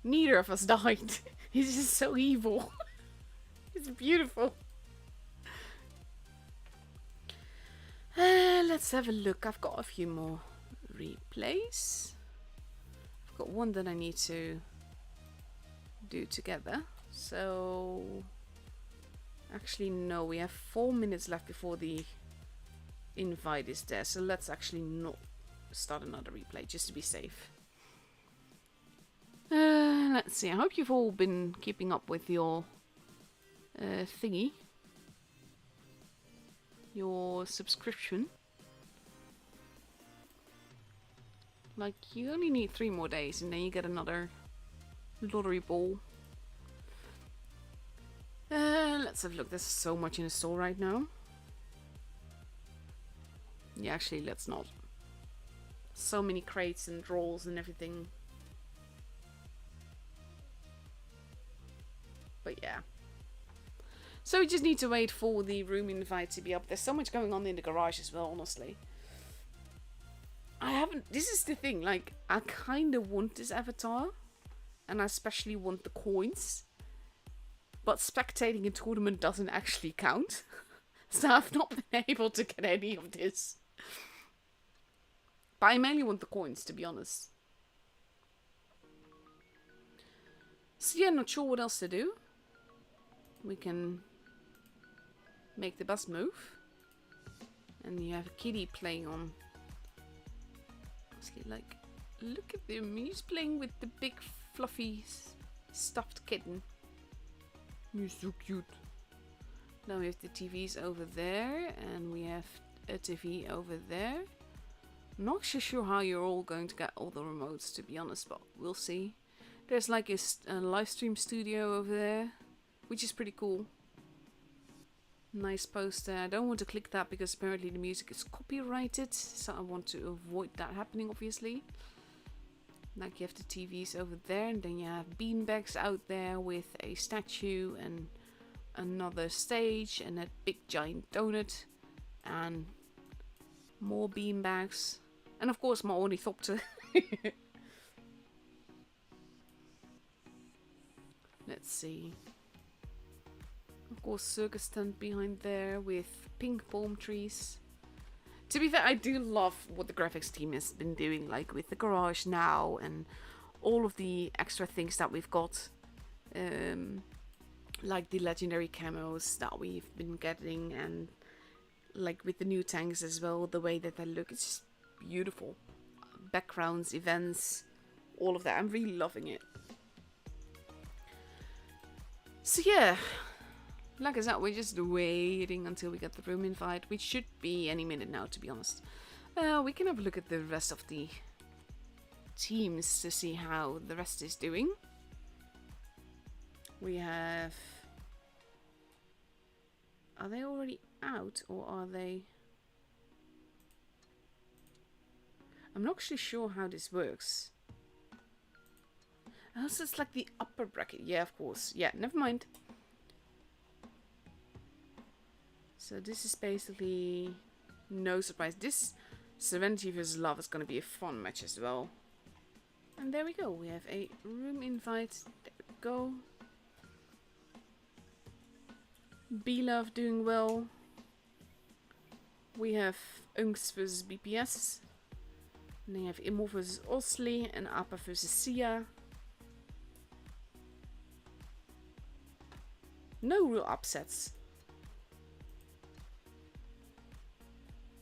Neither of us died. He's just so evil. It's beautiful. Let's have a look. I've got a few more replays. I've got one that I need to do together. So, actually no, we have 4 minutes left before the invite is there. So let's actually not start another replay just to be safe. Let's see. I hope you've all been keeping up with your thingy. Your subscription. Like, you only need 3 more days and then you get another lottery ball. Let's have a look. There's so much in the store right now. Yeah, actually, let's not. So many crates and draws and everything. But yeah. So we just need to wait for the room invite to be up. There's so much going on in the garage as well, honestly. This is the thing, like, I kind of want this avatar. And I especially want the coins. But spectating a tournament doesn't actually count. So I've not been able to get any of this. But I mainly want the coins, to be honest. So yeah, not sure what else to do. We can make the bus move. And you have a kitty playing on. Honestly, like, look at him. He's playing with the big fluffy stuffed kitten. He's so cute. Now we have the TVs over there. And we have a TV over there. Not so sure how you're all going to get all the remotes, to be honest. But we'll see. There's like a live stream studio over there. Which is pretty cool. Nice poster. I don't want to click that because apparently the music is copyrighted. So I want to avoid that happening, obviously. Like you have the TVs over there. And then you have beanbags out there with a statue and another stage. And a big giant donut. And more beanbags. And of course my ornithopter. Let's see. Of course, circus tent behind there with pink palm trees. To be fair, I do love what the graphics team has been doing, like with the garage now and all of the extra things that we've got. Like the legendary camos that we've been getting and like with the new tanks as well, the way that they look, it's just beautiful. Backgrounds, events, all of that. I'm really loving it. So yeah. Like I said, we're just waiting until we get the room invite, which should be any minute now, to be honest. We can have a look at the rest of the teams to see how the rest is doing. We have... Are they already out, or are they... I'm not actually sure how this works. Oh, so it's like the upper bracket. Yeah, of course. Yeah, never mind. So this is basically no surprise. This Serenity vs. Love is going to be a fun match as well. And there we go. We have a room invite. There we go. B-Love doing well. We have Unks vs. BPS. And then you have Immo vs. Osli and Appa vs. Sia. No real upsets.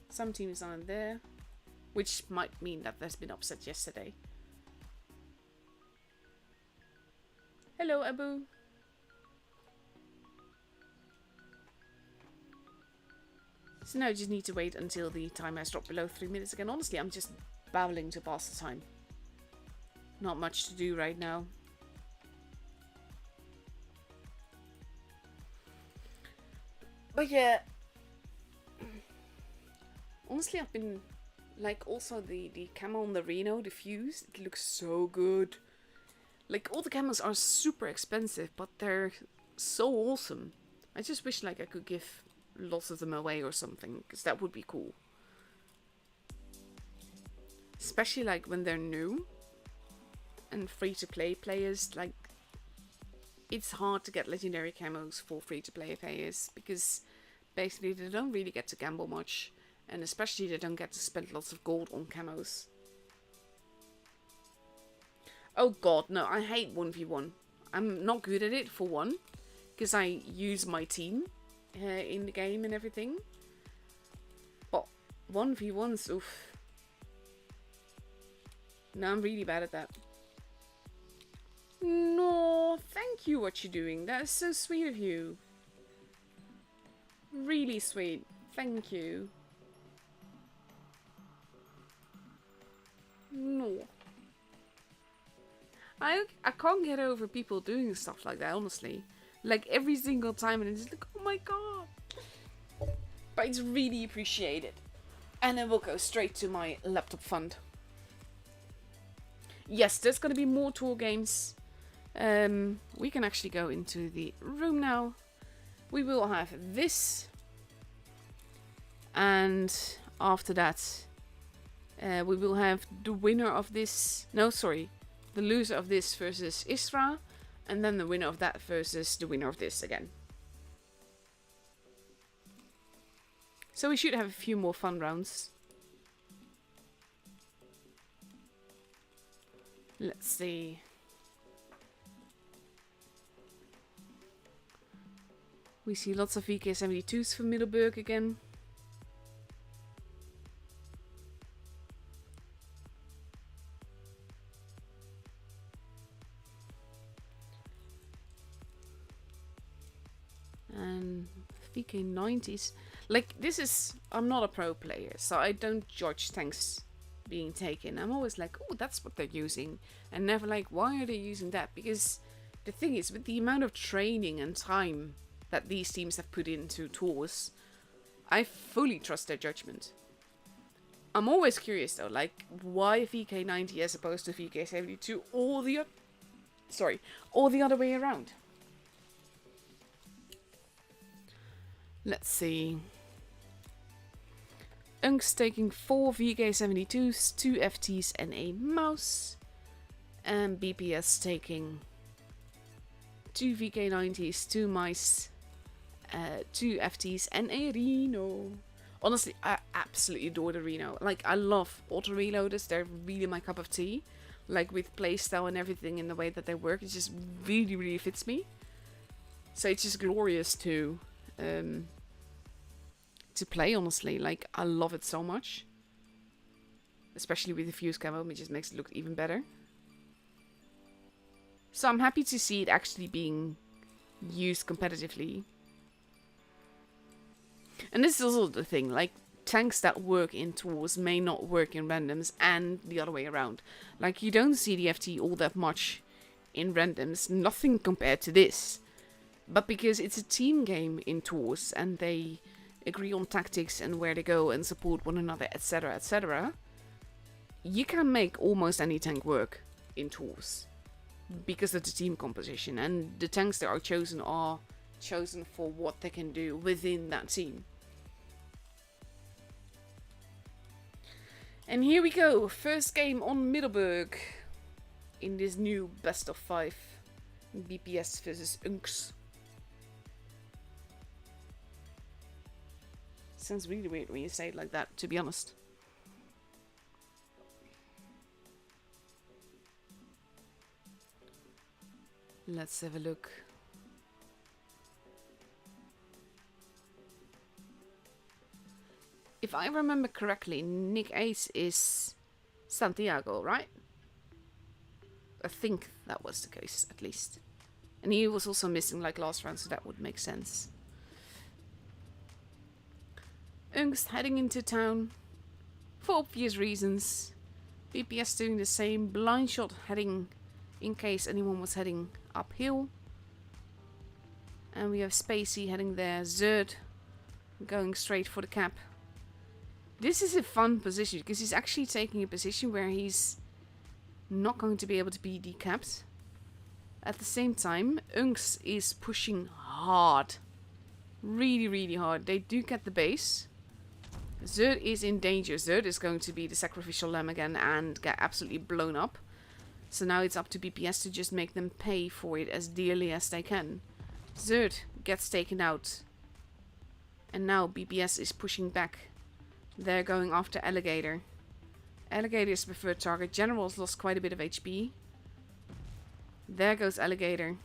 Some teams aren't there, which might mean that there's been upset yesterday. Hello, Abu. So now I just need to wait until the time has dropped below 3 minutes again. Honestly, I'm just babbling to pass the time. Not much to do right now. But yeah, honestly, I've been like also the camo on the Reno, the fuse. It looks so good. Like all the camos are super expensive, but they're so awesome. I just wish like I could give lots of them away or something, because that would be cool. Especially like when they're new and free to play players. Like it's hard to get legendary camos for free to play players because basically they don't really get to gamble much, and especially they don't get to spend lots of gold on camos. Oh god, no, I hate 1v1. I'm not good at it for one, because I use my team in the game and everything. But 1v1s, oof. No, I'm really bad at that. No, thank you what you're doing. That is so sweet of you. Really sweet. Thank you. No. I can't get over people doing stuff like that, honestly. Like every single time, and it's just like, oh my god. But it's really appreciated. And it will go straight to my laptop fund. Yes, there's gonna be more tour games. We can actually go into the room now. We will have this. And after that, we will have the winner of this. No, sorry. The loser of this versus Isra. And then the winner of that versus the winner of this again. So we should have a few more fun rounds. Let's see. We see lots of VK72s for Middelburg again. And VK90s. Like, this is... I'm not a pro player, so I don't judge tanks being taken. I'm always like, oh, that's what they're using. And never like, why are they using that? Because the thing is, with the amount of training and time that these teams have put into tours, I fully trust their judgment. I'm always curious though, like, why VK90 as opposed to VK72 or the other way around. Let's see. Unks taking 4 VK72s, 2 FTs and a mouse. And BPS taking 2 VK90s, 2 mice, 2 FTs and a Reno. Honestly, I absolutely adore the Reno. Like, I love auto reloaders. They're really my cup of tea. Like, with playstyle and everything and the way that they work, it just really, really fits me. So it's just glorious to play, honestly. Like, I love it so much. Especially with the fuse camo, it just makes it look even better. So I'm happy to see it actually being used competitively. And this is also the thing, like, tanks that work in tours may not work in randoms, and the other way around. Like, you don't see the FT all that much in randoms, nothing compared to this. But because it's a team game in tours, and they agree on tactics and where to go and support one another, etc., etc., you can make almost any tank work in Tours because of the team composition, and the tanks that are chosen for what they can do within that team. And here we go, first game on Middelburg in this new best of 5 BPS versus Unks. Sounds really weird when you say it like that, to be honest. Let's have a look. If I remember correctly, Nick Ace is Santiago, right? I think that was the case, at least. And he was also missing like last round, so that would make sense. Unks heading into town for obvious reasons. BPS doing the same. Blind shot heading in case anyone was heading uphill. And we have Spacey heading there. Zerd going straight for the cap. This is a fun position because he's actually taking a position where he's not going to be able to be decapped. At the same time, Unks is pushing hard. Really, really hard. They do get the base. Zerd is in danger. Zerd is going to be the sacrificial lamb again and get absolutely blown up. So now it's up to BPS to just make them pay for it as dearly as they can. Zerd gets taken out. And now BPS is pushing back. They're going after Alligator. Alligator is the preferred target. General's lost quite a bit of HP. There goes Alligator.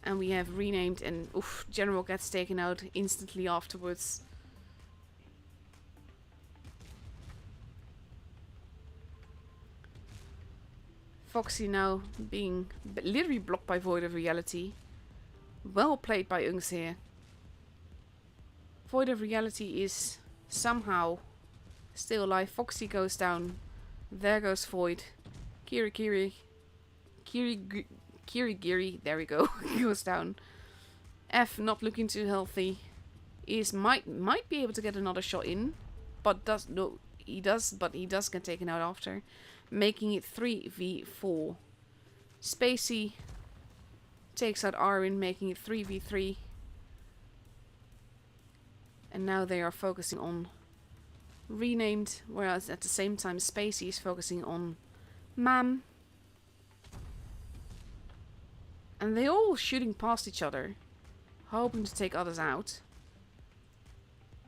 And we have renamed, and oof, General gets taken out instantly afterwards. Foxy now being literally blocked by Void of Reality. Well played by Unks here. Void of Reality is somehow still alive. Foxy goes down. There goes Void. Kirigiri, there we go, goes down. F, not looking too healthy, is might be able to get another shot in, but he does get taken out after, making it 3v4. Spacey takes out Arwin, making it 3v3. And now they are focusing on renamed, whereas at the same time Spacey is focusing on Mam. And they're all shooting past each other, hoping to take others out.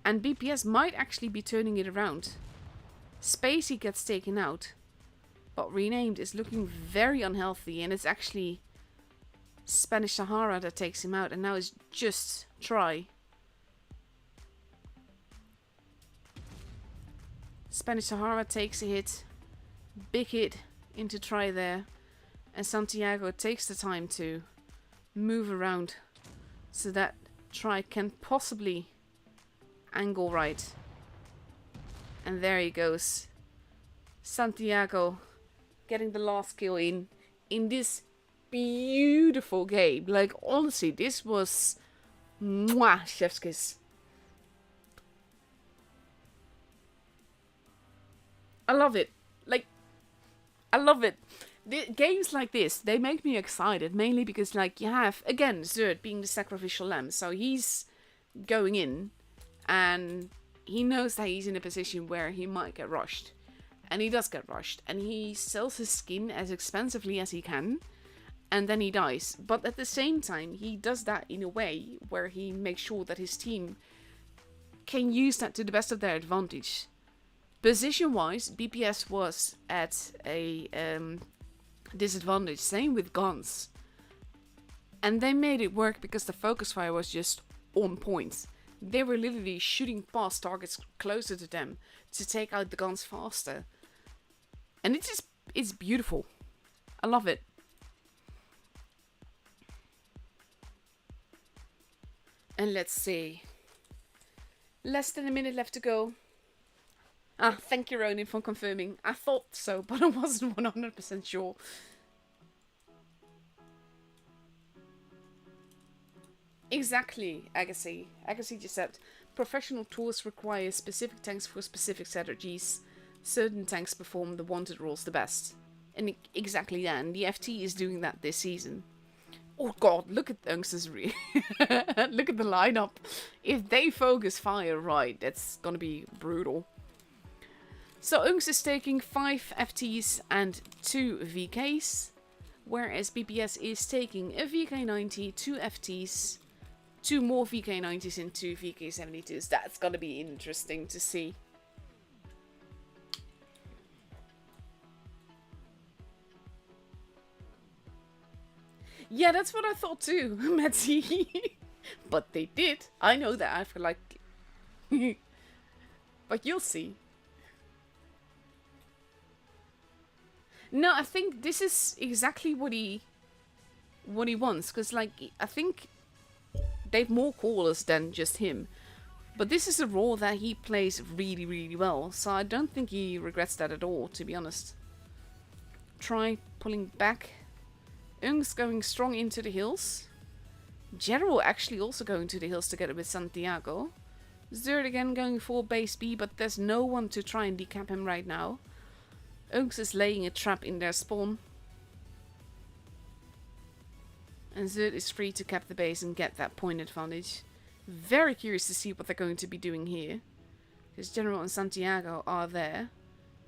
And BPS might actually be turning it around. Spacey gets taken out, but renamed is looking very unhealthy, and it's actually Spanish Sahara that takes him out, and now it's just Try. Spanish Sahara takes a hit, big hit into Try there. And Santiago takes the time to move around so that Try can possibly angle right. And there he goes. Santiago getting the last kill in this beautiful game. Like, honestly, this was mwah, chef's kiss. I love it. Like, I love it. Games like this, they make me excited, mainly because, like, you have, again, Zerd being the sacrificial lamb, so he's going in, and he knows that he's in a position where he might get rushed, and he does get rushed, and he sells his skin as expensively as he can, and then he dies, but at the same time, he does that in a way where he makes sure that his team can use that to the best of their advantage. Position-wise, BPS was at a disadvantage, same with guns, and they made it work because the focus fire was just on point. They were literally shooting past targets closer to them to take out the guns faster, and it's beautiful. I love it. And let's see, less than a minute left to go. Thank you, Ronin, for confirming. I thought so, but I wasn't 100% sure. Exactly, Agassi. Agassi just said, professional tools require specific tanks for specific strategies. certain tanks perform the wanted roles the best. And exactly that, and the FT is doing that this season. Oh god, look at Unx's look at the lineup. If they focus fire right, that's gonna be brutal. So Unx is taking 5 FTs and 2 VKs, whereas BPS is taking a VK90, 2 FTs, 2 more VK90s and 2 VK72s. That's gonna be interesting to see. Yeah, that's what I thought too, Matty. But they did. I know that. I feel like... But you'll see. No, I think this is exactly what he wants. Because, like, I think they've more callers than just him. But this is a role that he plays really, really well. So I don't think he regrets that at all, to be honest. Try pulling back. Ung's going strong into the hills. General actually also going to the hills together with Santiago. Zerd again going for base B, but there's no one to try and decap him right now. Ungs is laying a trap in their spawn. And Zerd is free to cap the base and get that point advantage. Very curious to see what they're going to be doing here. Because General and Santiago are there.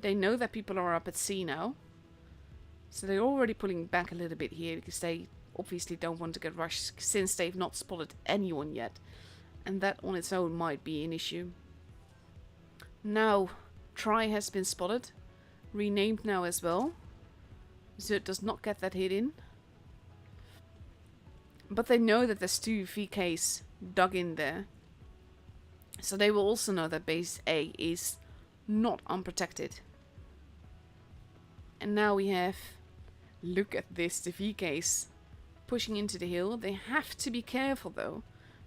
They know that people are up at sea now. So they're already pulling back a little bit here because they obviously don't want to get rushed since they've not spotted anyone yet. And that on its own might be an issue. Now, Try has been spotted. Renamed now as well. Zerd does not get that hit in. But they know that there's 2 VKs dug in there. So they will also know that base A is not unprotected. And now we have... Look at this, the VKs pushing into the hill. They have to be careful though.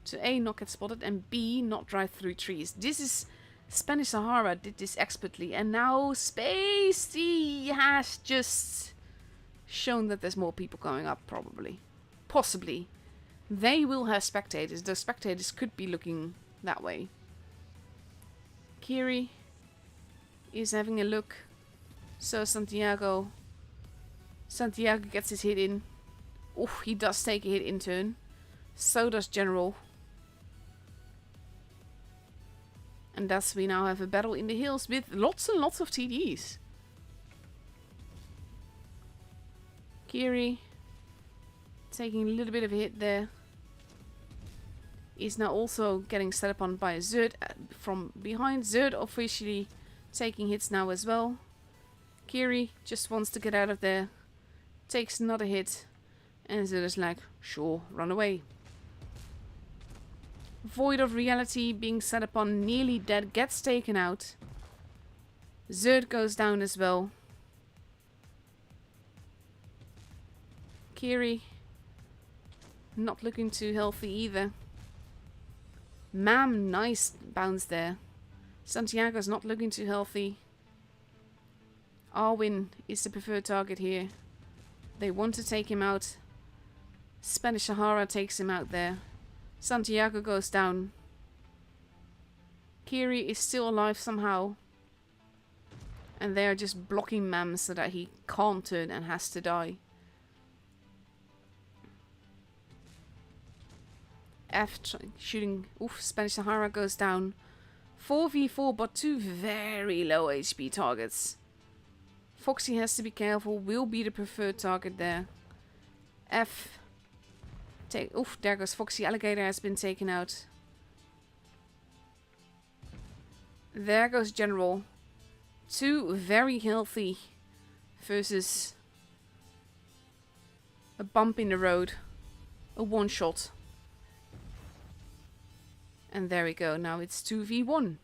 To A, not get spotted, and B, not drive through trees. This is... Spanish Sahara did this expertly, and now Spacey has just shown that there's more people going up, probably. Possibly. They will have spectators. The spectators could be looking that way. Kiri is having a look. So Santiago gets his hit in. Oof, he does take a hit in turn. So does General. And thus we now have a battle in the hills with lots and lots of TDs. Kiri taking a little bit of a hit there. Is now also getting set upon by Zerd from behind. Zerd officially taking hits now as well. Kiri just wants to get out of there. Takes another hit. And Zerd is like, sure, run away. Void of Reality being set upon, nearly dead, gets taken out. Zerd goes down as well. Kiri not looking too healthy either. Mam, nice bounce there. Santiago's not looking too healthy. Arwin is the preferred target here. They want to take him out. Spanish Sahara takes him out there. Santiago goes down. Kiri is still alive somehow. And they're just blocking Mam so that he can't turn and has to die. F shooting. Oof, Spanish Sahara goes down. 4v4, but 2 very low HP targets. Foxy has to be careful. Will be the preferred target there. F. Oof, there goes Foxy. Alligator has been taken out. There goes General. 2 very healthy versus a bump in the road. A one-shot. And there we go. Now it's 2v1.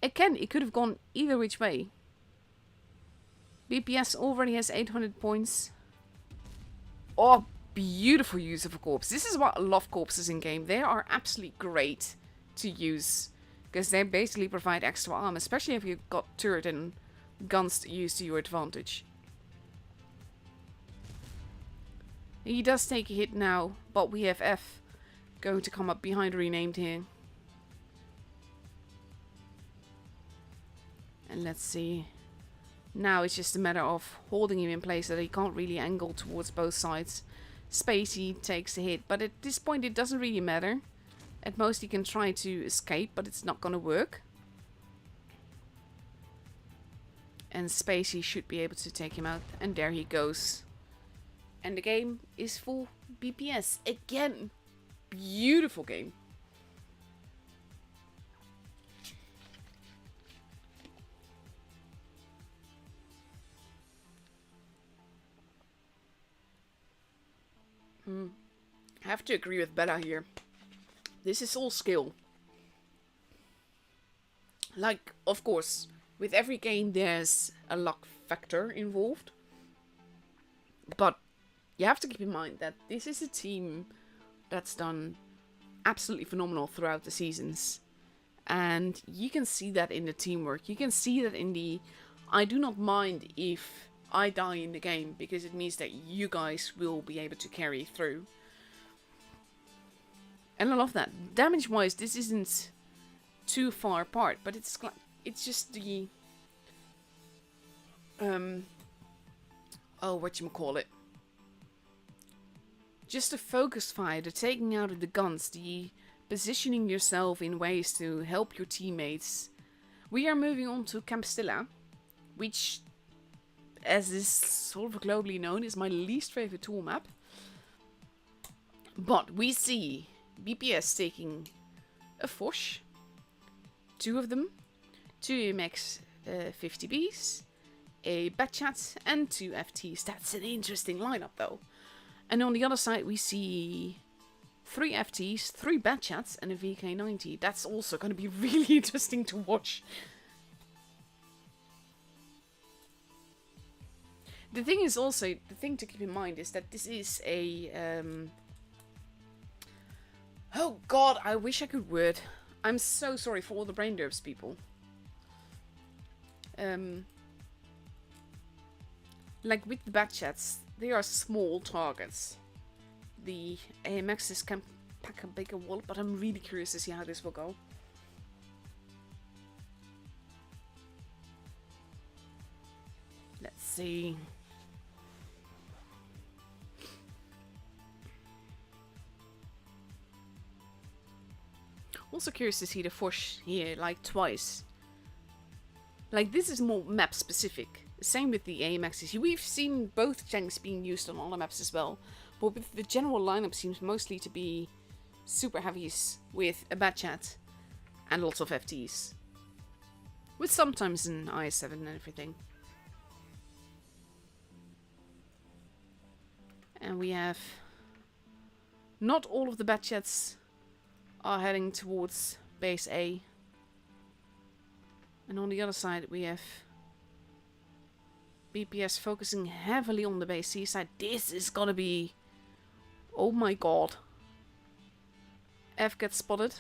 Again, it could have gone either which way. BPS already has 800 points. Oh, beautiful use of a corpse. This is why I love corpses in game. They are absolutely great to use. Because they basically provide extra armor. Especially if you've got turret and guns to use to your advantage. He does take a hit now. But we have F going to come up behind Renamed here. And let's see. Now it's just a matter of holding him in place so that he can't really angle towards both sides. Spacey takes a hit, but at this point it doesn't really matter. At most he can try to escape, but it's not gonna work. And Spacey should be able to take him out. And there he goes. And the game is full BPS. Again, beautiful game. I have to agree with Bella here. This is all skill. Like, of course, with every game there's a luck factor involved. But you have to keep in mind that this is a team that's done absolutely phenomenal throughout the seasons. And you can see that in the teamwork. You can see that in the, I do not mind if I die in the game, because it means that you guys will be able to carry through. And I love that. Damage wise, this isn't too far apart, but it's just the whatchamacallit. Just the focus fire, the taking out of the guns, the positioning yourself in ways to help your teammates. We are moving on to Camp Stilla, which, as is sort of globally known, is my least favorite tool map. But we see BPS taking a Foch, 2 of them, 2 AMX 50Bs, a Batchat, and 2 FTs. That's an interesting lineup though. And on the other side we see 3 FTs, 3 Batchats, and a VK90. That's also going to be really interesting to watch. The thing is also, the thing to keep in mind is that this is a, oh god, I wish I could word. I'm so sorry for all the brain derps, people. Like with the Batchats, they are small targets. The AMXs can pack a bigger wall, but I'm really curious to see how this will go. Let's see. Also curious to see the Foch here, like twice. Like this is more map specific. Same with the AMXs. We've seen both tanks being used on other maps as well. But with the general lineup seems mostly to be super heavies with a Batchat and lots of FTs. With sometimes an IS-7 and everything. And we have not all of the Batchats are heading towards base A. And on the other side we have BPS focusing heavily on the base C side. This is gonna be... oh my god. F gets spotted.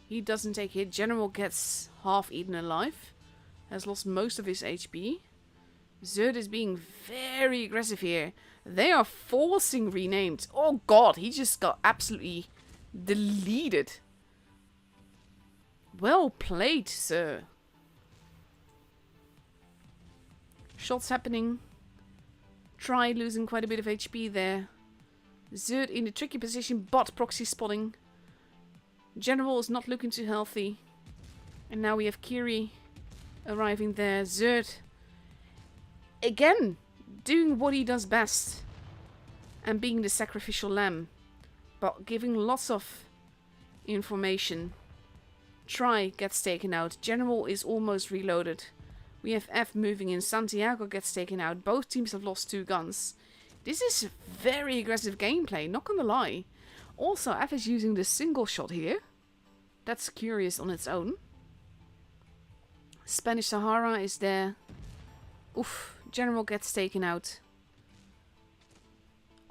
He doesn't take hit. General gets half eaten alive. Has lost most of his HP. Zerd is being very aggressive here. They are forcing renamed. Oh god, he just got absolutely deleted. Well played, sir. Shots happening. Try losing quite a bit of HP there. Zerd in a tricky position, but proxy spotting. General is not looking too healthy. And now we have Kiri arriving there. Zerd, again, doing what he does best. And being the sacrificial lamb. But giving lots of information. Try gets taken out. General is almost reloaded. We have F moving in. Santiago gets taken out. Both teams have lost 2 guns. This is very aggressive gameplay, not gonna lie. Also, F is using the single shot here. That's curious on its own. Spanish Sahara is there. Oof. General gets taken out.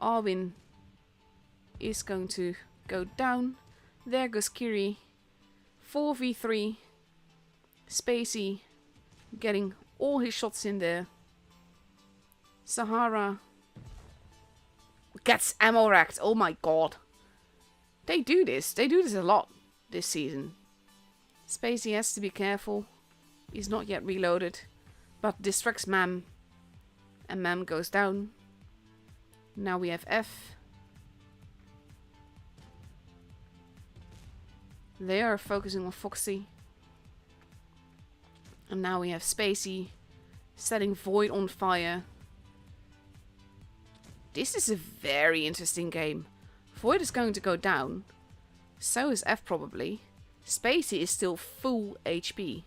Arwin is going to go down. There goes Kiri. 4v3. Spacey getting all his shots in there. Sahara gets ammo racked. Oh my god. They do this. They do this a lot this season. Spacey has to be careful. He's not yet reloaded. But distracts Mam. And Mam goes down. Now we have F. They are focusing on Foxy. And now we have Spacey setting Void on fire. This is a very interesting game. Void is going to go down. So is F probably. Spacey is still full HP.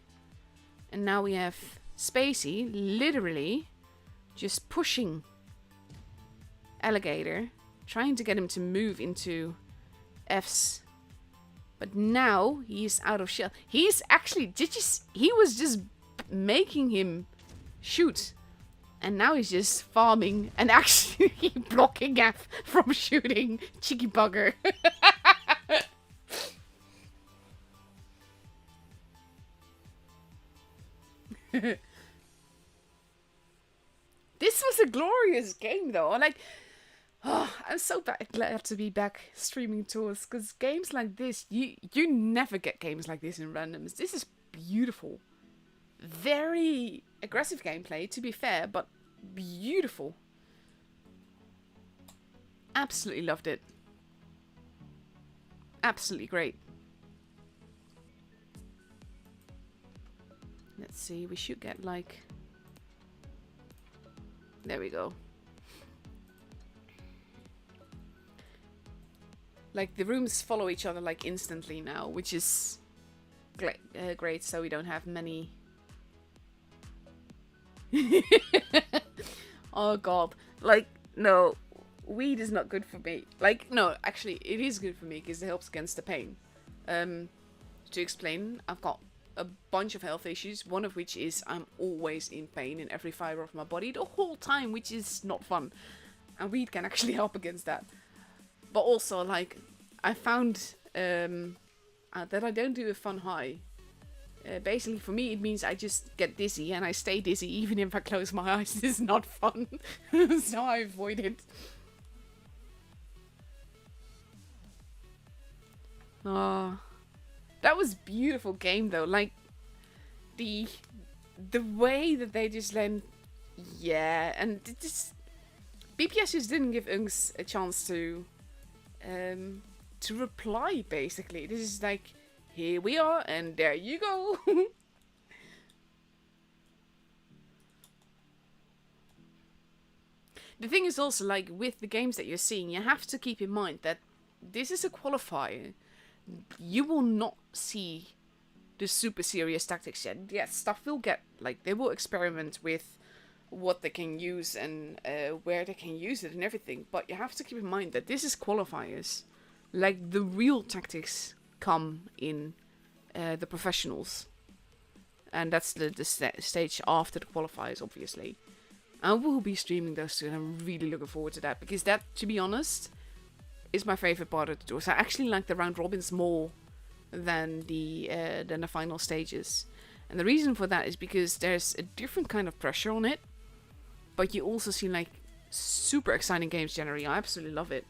And now we have Spacey literally just pushing Alligator. Trying to get him to move into F's. But now he's out of shell. He's actually... he was just making him shoot. And now he's just farming and actually blocking F from shooting Cheeky Bugger. This was a glorious game though. Like, oh, I'm so glad to be back streaming tours, because games like this, you never get games like this in randoms. This is beautiful. Very aggressive gameplay, to be fair, but beautiful. Absolutely loved it. Absolutely great. Let's see, we should get like... There we go. Like, the rooms follow each other like instantly now, which is great, so we don't have many... Oh god. Like, no. Weed is not good for me. Like, no, actually, it is good for me because it helps against the pain. To explain, I've got a bunch of health issues, one of which is I'm always in pain in every fiber of my body the whole time, which is not fun. And weed can actually help against that. But also, like, I found that I don't do a fun high. Basically, for me, it means I just get dizzy, and I stay dizzy even if I close my eyes. This is not fun. So I avoid it. Oh, that was a beautiful game, though. Like, the way that they just land... Yeah, and it just... BPS just didn't give Unks a chance to reply, basically. This is like... Here we are, and there you go. The thing is also, like, with the games that you're seeing, you have to keep in mind that this is a qualifier. You will not see the super serious tactics yet. Yes, stuff will get, like, they will experiment with what they can use and where they can use it and everything. But you have to keep in mind that this is qualifiers. Like, the real tactics come in the professionals, and that's the stage after the qualifiers, obviously. I will be streaming those two, and I'm really looking forward to that, because that, to be honest, is my favorite part of the tour. So I actually like the round robins more than the final stages, and the reason for that is because there's a different kind of pressure on it, but you also see like super exciting games generally. I absolutely love it.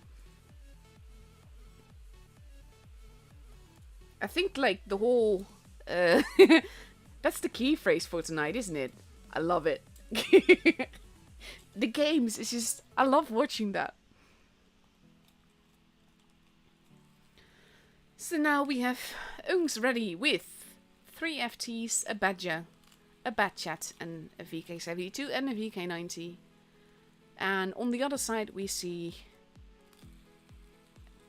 I think, like, the whole... that's the key phrase for tonight, isn't it? I love it. The games, it's just... I love watching that. So now we have Unks ready with 3 FTs, a Badger, a Batchat, and a VK72, and a VK90. And on the other side we see...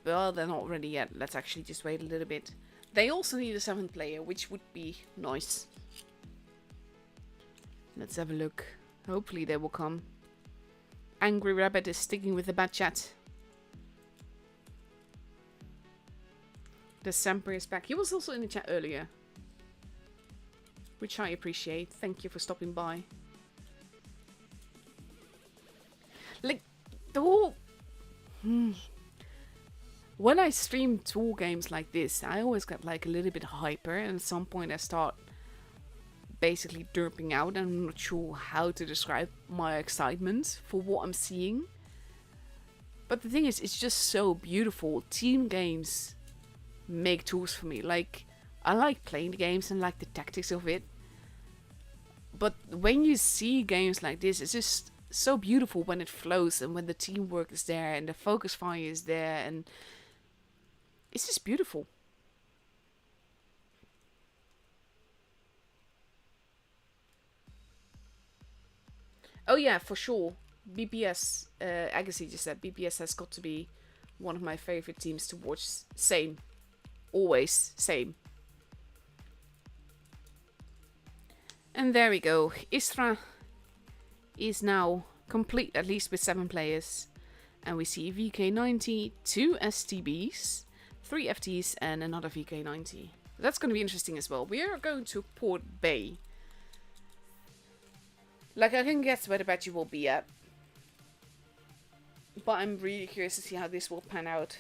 Well, they're not ready yet. Let's actually just wait a little bit. They also need a 7th player, which would be nice. Let's have a look. Hopefully they will come. Angry Rabbit is sticking with the Batchat. The Semper is back. He was also in the chat earlier, which I appreciate. Thank you for stopping by. Like, the whole... When I stream tour games like this, I always get like a little bit hyper, and at some point I start basically derping out. I'm not sure how to describe my excitement for what I'm seeing. But the thing is, it's just so beautiful. Team games make tours for me. Like, I like playing the games and like the tactics of it. But when you see games like this, it's just so beautiful when it flows and when the teamwork is there and the focus fire is there, and it's just beautiful. Oh yeah, for sure. BPS, Agassi just said BPS has got to be one of my favorite teams to watch. Same. Always. Same. And there we go. Istra is now complete, at least with 7 players. And we see VK90, 2 STBs, 3 FTs, and another VK90. That's going to be interesting as well. We are going to Port Bay. Like, I can guess where the badge will be at. But I'm really curious to see how this will pan out.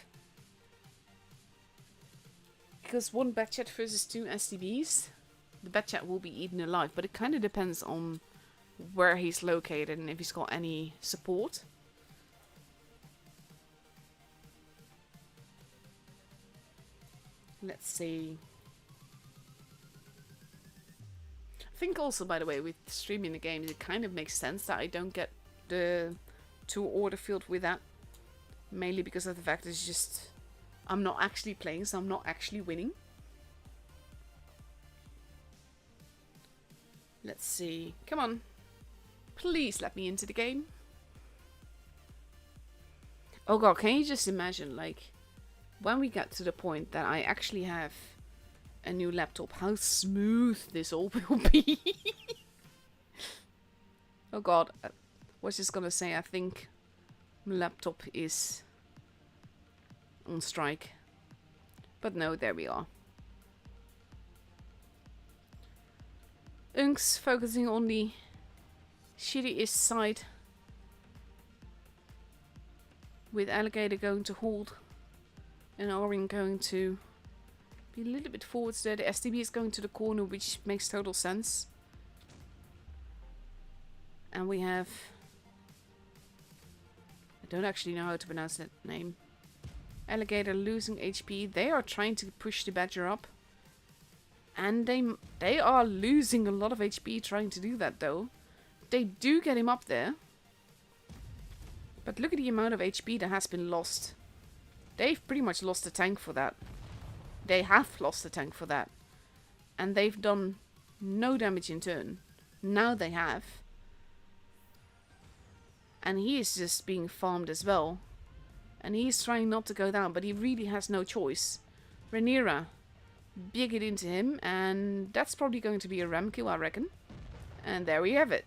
Because 1 Batchat versus 2 STBs, the Batchat will be eaten alive. But it kind of depends on where he's located and if he's got any support. Let's see. I think also, by the way, with streaming the games, it kind of makes sense that I don't get the 2 order field with that. Mainly because of the fact that it's just... I'm not actually playing, so I'm not actually winning. Let's see. Come on. Please let me into the game. Oh god, can you just imagine, like, when we get to the point that I actually have a new laptop, how smooth this all will be. Oh god, I was just gonna say, I think my laptop is on strike. But no, there we are. Unks focusing on the shitty-ish side. With Alligator going to hold. And Orin going to be a little bit forwards there. The STB is going to the corner, which makes total sense. And we have... I don't actually know how to pronounce that name. Alligator losing HP. They are trying to push the Badger up. And they are losing a lot of HP trying to do that, though. They do get him up there. But look at the amount of HP that has been lost. They've pretty much lost the tank for that. They have lost the tank for that. And they've done no damage in turn. Now they have. And he is just being farmed as well. And he's trying not to go down, but he really has no choice. Rhaenyra big it into him, and that's probably going to be a ram kill, I reckon. And there we have it.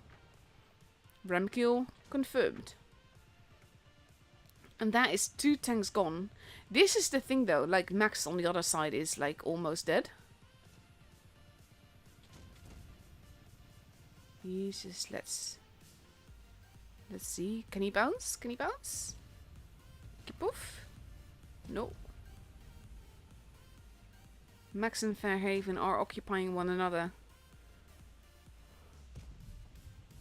Ram kill confirmed. And that is 2 tanks gone. This is the thing though, like Max on the other side is like almost dead. Jesus, let's see. Can he bounce? Can he bounce? Poof. No. Max and Fairhaven are occupying one another.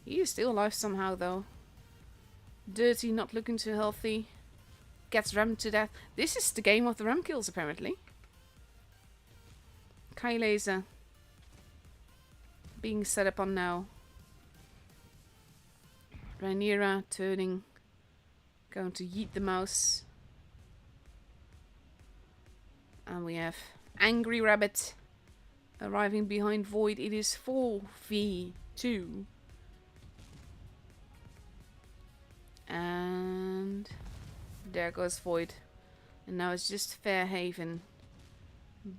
He is still alive somehow though. Dirty, not looking too healthy. Gets rammed to death. This is the game of the ram kills apparently. Kai Laser being set up on now. Rhaenyra turning. Going to yeet the mouse. And we have Angry Rabbit arriving behind Void. It is 4v2. And there goes Void. And now it's just Fairhaven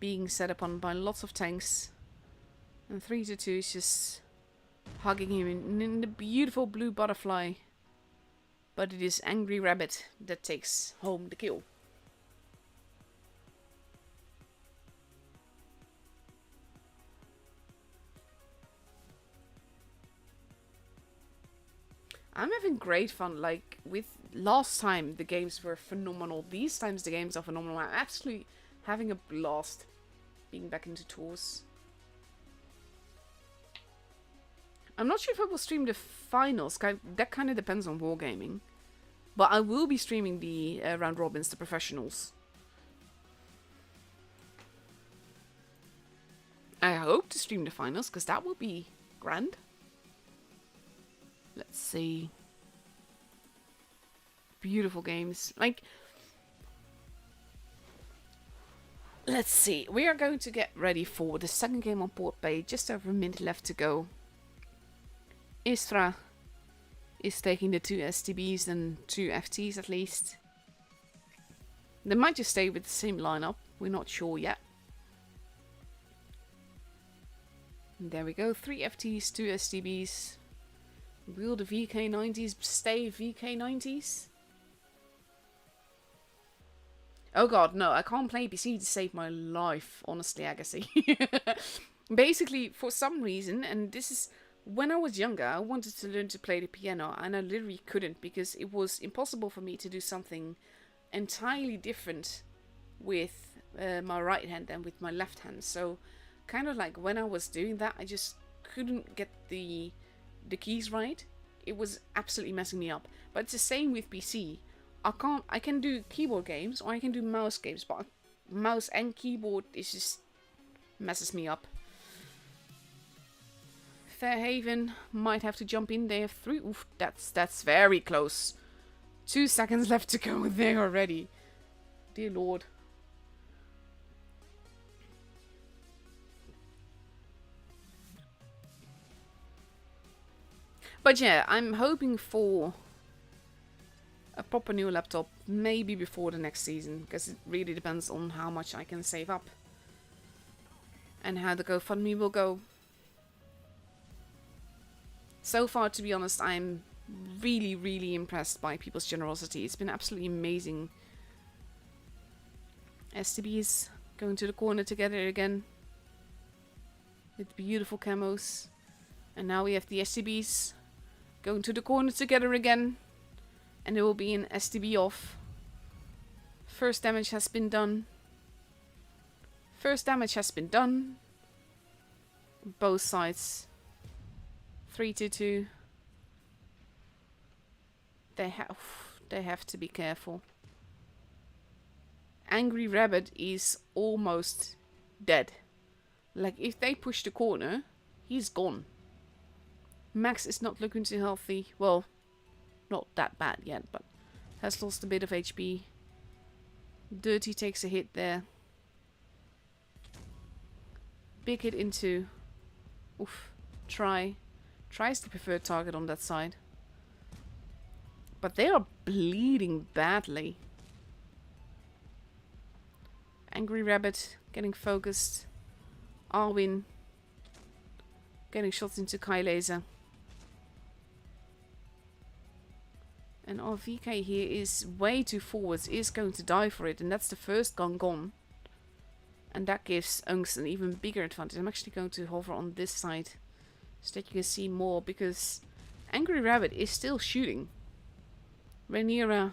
being set upon by lots of tanks. And 3-2 is just hugging him in the beautiful blue butterfly. But it is Angry Rabbit that takes home the kill. I'm having great fun. Like, with last time the games were phenomenal. These times the games are phenomenal. I'm actually having a blast being back into tours. I'm not sure if I will stream the finals. That kind of depends on Wargaming. But I will be streaming the round robins, the professionals. I hope to stream the finals, because that will be grand. Let's see. Beautiful games. Like, let's see. We are going to get ready for the second game on Port Bay. Just over a minute left to go. Istra is taking the 2 STBs and 2 FTs at least. They might just stay with the same lineup. We're not sure yet. And there we go. 3 FTs, 2 STBs. Will the VK90s stay VK90s? Oh god, no, I can't play PC to save my life, honestly, Agassi. Basically, for some reason, and this is... When I was younger, I wanted to learn to play the piano, and I literally couldn't, because it was impossible for me to do something entirely different with my right hand than with my left hand. So, kind of like when I was doing that, I just couldn't get the keys right. It was absolutely messing me up. But it's the same with PC. I can do keyboard games, or I can do mouse games, but mouse and keyboard is just messes me up. Fairhaven might have to jump in. They have 3. Oof, that's very close. 2 seconds left to go there already. Dear Lord. But yeah, I'm hoping for a proper new laptop, maybe before the next season, because it really depends on how much I can save up and how the GoFundMe will go. So far, to be honest, I'm really, really impressed by people's generosity. It's been absolutely amazing. STBs going to the corner together again with beautiful camos. And now we have the STBs going to the corner together again. And there will be an STB off. First damage has been done. First damage has been done. Both sides. 3-2. They have to be careful. Angry Rabbit is almost dead. Like, if they push the corner, he's gone. Max is not looking too healthy. Well, not that bad yet, but has lost a bit of HP. Dirty takes a hit there. Big hit into... Oof. Tries the preferred target on that side. But they are bleeding badly. Angry Rabbit getting focused. Arwin getting shots into Kai Laser. And our VK here is way too forwards, is going to die for it, and that's the first gun gone. And that gives Unks an even bigger advantage. I'm actually going to hover on this side so that you can see more, because Angry Rabbit is still shooting. Rhaenyra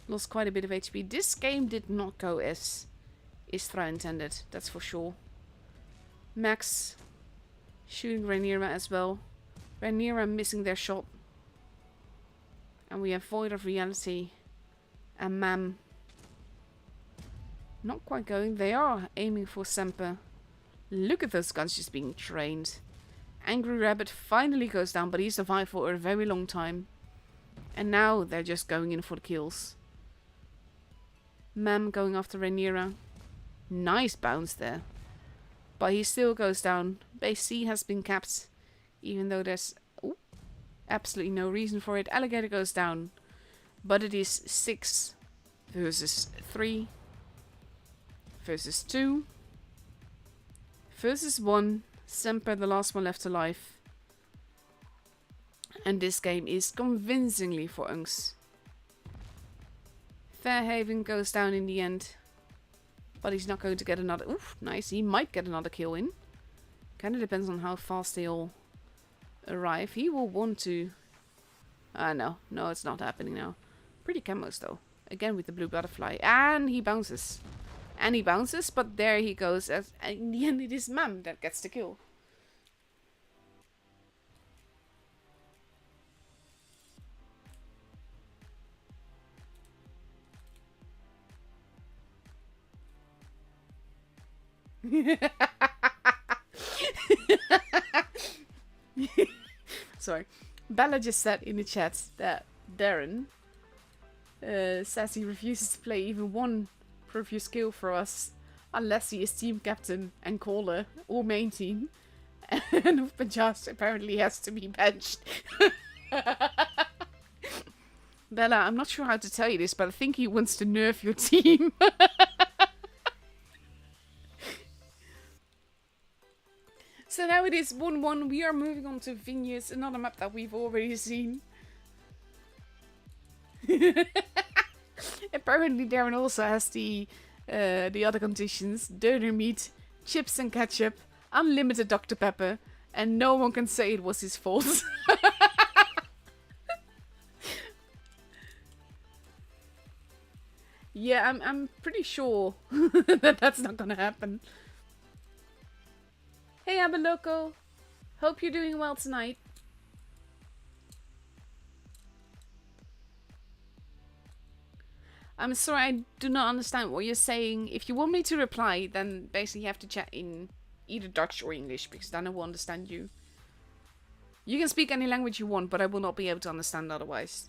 lost quite a bit of HP. This game did not go as Istra intended, that's for sure. Max shooting Rhaenyra as well. Rhaenyra missing their shot. And we have Void of Reality and Mam not quite going. They are aiming for Semper. Look at those guns just being trained. Angry Rabbit finally goes down, but he survived for a very long time. And now they're just going in for the kills. Mam going after Rhaenyra. Nice bounce there. But he still goes down. Base C has been capped, even though there's absolutely no reason for it. Alligator goes down. But it is 6 versus 3 versus 2 versus 1. Semper, the last one left alive. And this game is convincingly for Unks. Fairhaven goes down in the end. But he's not going to get another... Oof, nice. He might get another kill in. Kind of depends on how fast they all arrive. He will want to... no. No, it's not happening now. Pretty camos though. Again with the blue butterfly. And he bounces. And he bounces, but there he goes. As in the end, it is Mam that gets the kill. Sorry. Bella just said in the chat that Darren says he refuses to play even one preview skill for us unless he is team captain and caller or main team. And Pajas apparently has to be benched. Bella, I'm not sure how to tell you this, but I think he wants to nerf your team. So now it is 1-1. We are moving on to Vineyards, another map that we've already seen. Apparently Darren also has the other conditions. Doner meat, chips and ketchup, unlimited Dr. Pepper, and no one can say it was his fault. Yeah, I'm pretty sure that that's not gonna happen. Hey Abeloco, hope you're doing well tonight. I'm sorry, I do not understand what you're saying. If you want me to reply, then basically you have to chat in either Dutch or English, because then I will understand you. You can speak any language you want, but I will not be able to understand otherwise.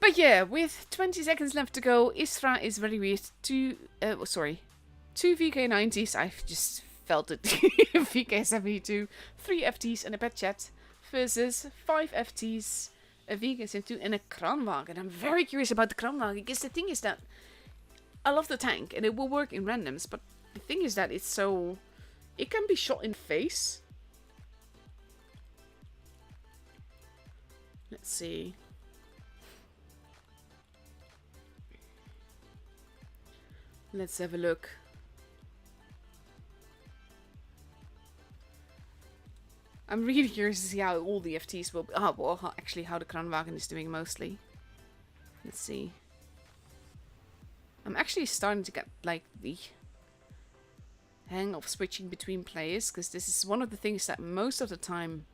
But yeah, with 20 seconds left to go, Isra is ready with two VK90s. I've just felt it. VK72, 3 FTs and a pet chat versus 5 FTs, a VK72 and a kranwagen. I'm very curious about the kranwagen, because the thing is that I love the tank and it will work in randoms, but the thing is that it can be shot in face. Let's see. Let's have a look. I'm really curious to see how all the FTs will be. Actually how the Kranwagen is doing mostly. Let's see. I'm actually starting to get like the hang of switching between players, because this is one of the things that most of the time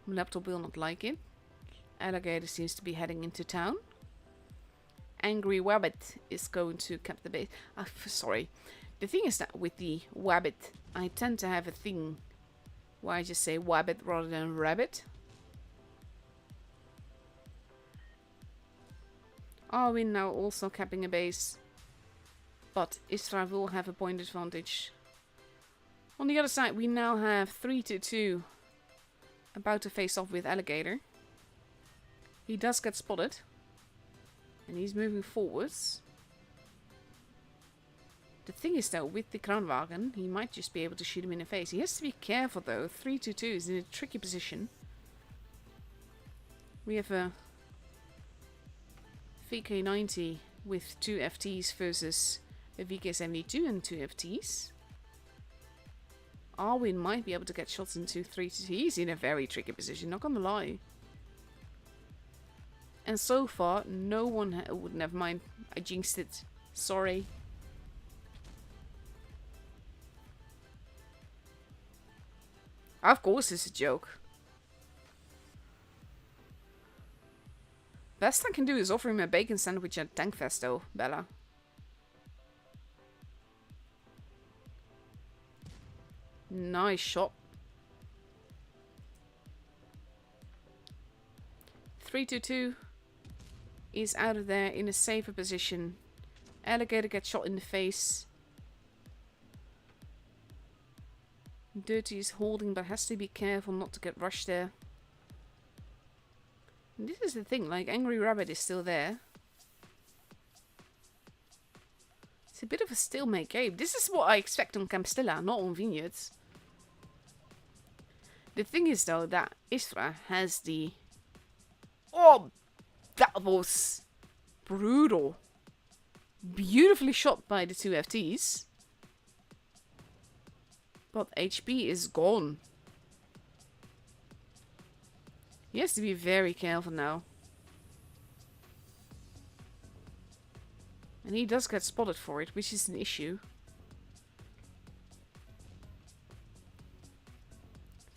my laptop will not like it. Alligator seems to be heading into town. Angry Wabbit is going to cap the base. Sorry. The thing is that with the Wabbit, I tend to have a thing where I just say Wabbit rather than Rabbit. Are we now also capping a base? But Isra will have a point advantage. On the other side, we now have 3-2 about to face off with Alligator. He does get spotted. And he's moving forwards. The thing is though, with the Kranwagen, he might just be able to shoot him in the face. He has to be careful though. 3-2 is in a tricky position. We have a VK90 with 2 FTs versus a VK72 and 2 FTs. Arwin might be able to get shots into 3-2. He's in a very tricky position, not gonna lie. And so far, no one would never mind. I jinxed it. Sorry. Of course it's a joke. Best I can do is offer him a bacon sandwich at Tankfest though, Bella. Nice shot. 3-2 is out of there in a safer position. Alligator gets shot in the face. Dirty is holding, but has to be careful not to get rushed there. And this is the thing, like Angry Rabbit is still there. It's a bit of a stalemate game. This is what I expect on Camp Stella, not on Vineyards. The thing is though that Isra has the... Oh, that was brutal. Beautifully shot by the 2 FTs. But HP is gone. He has to be very careful now. And he does get spotted for it, which is an issue.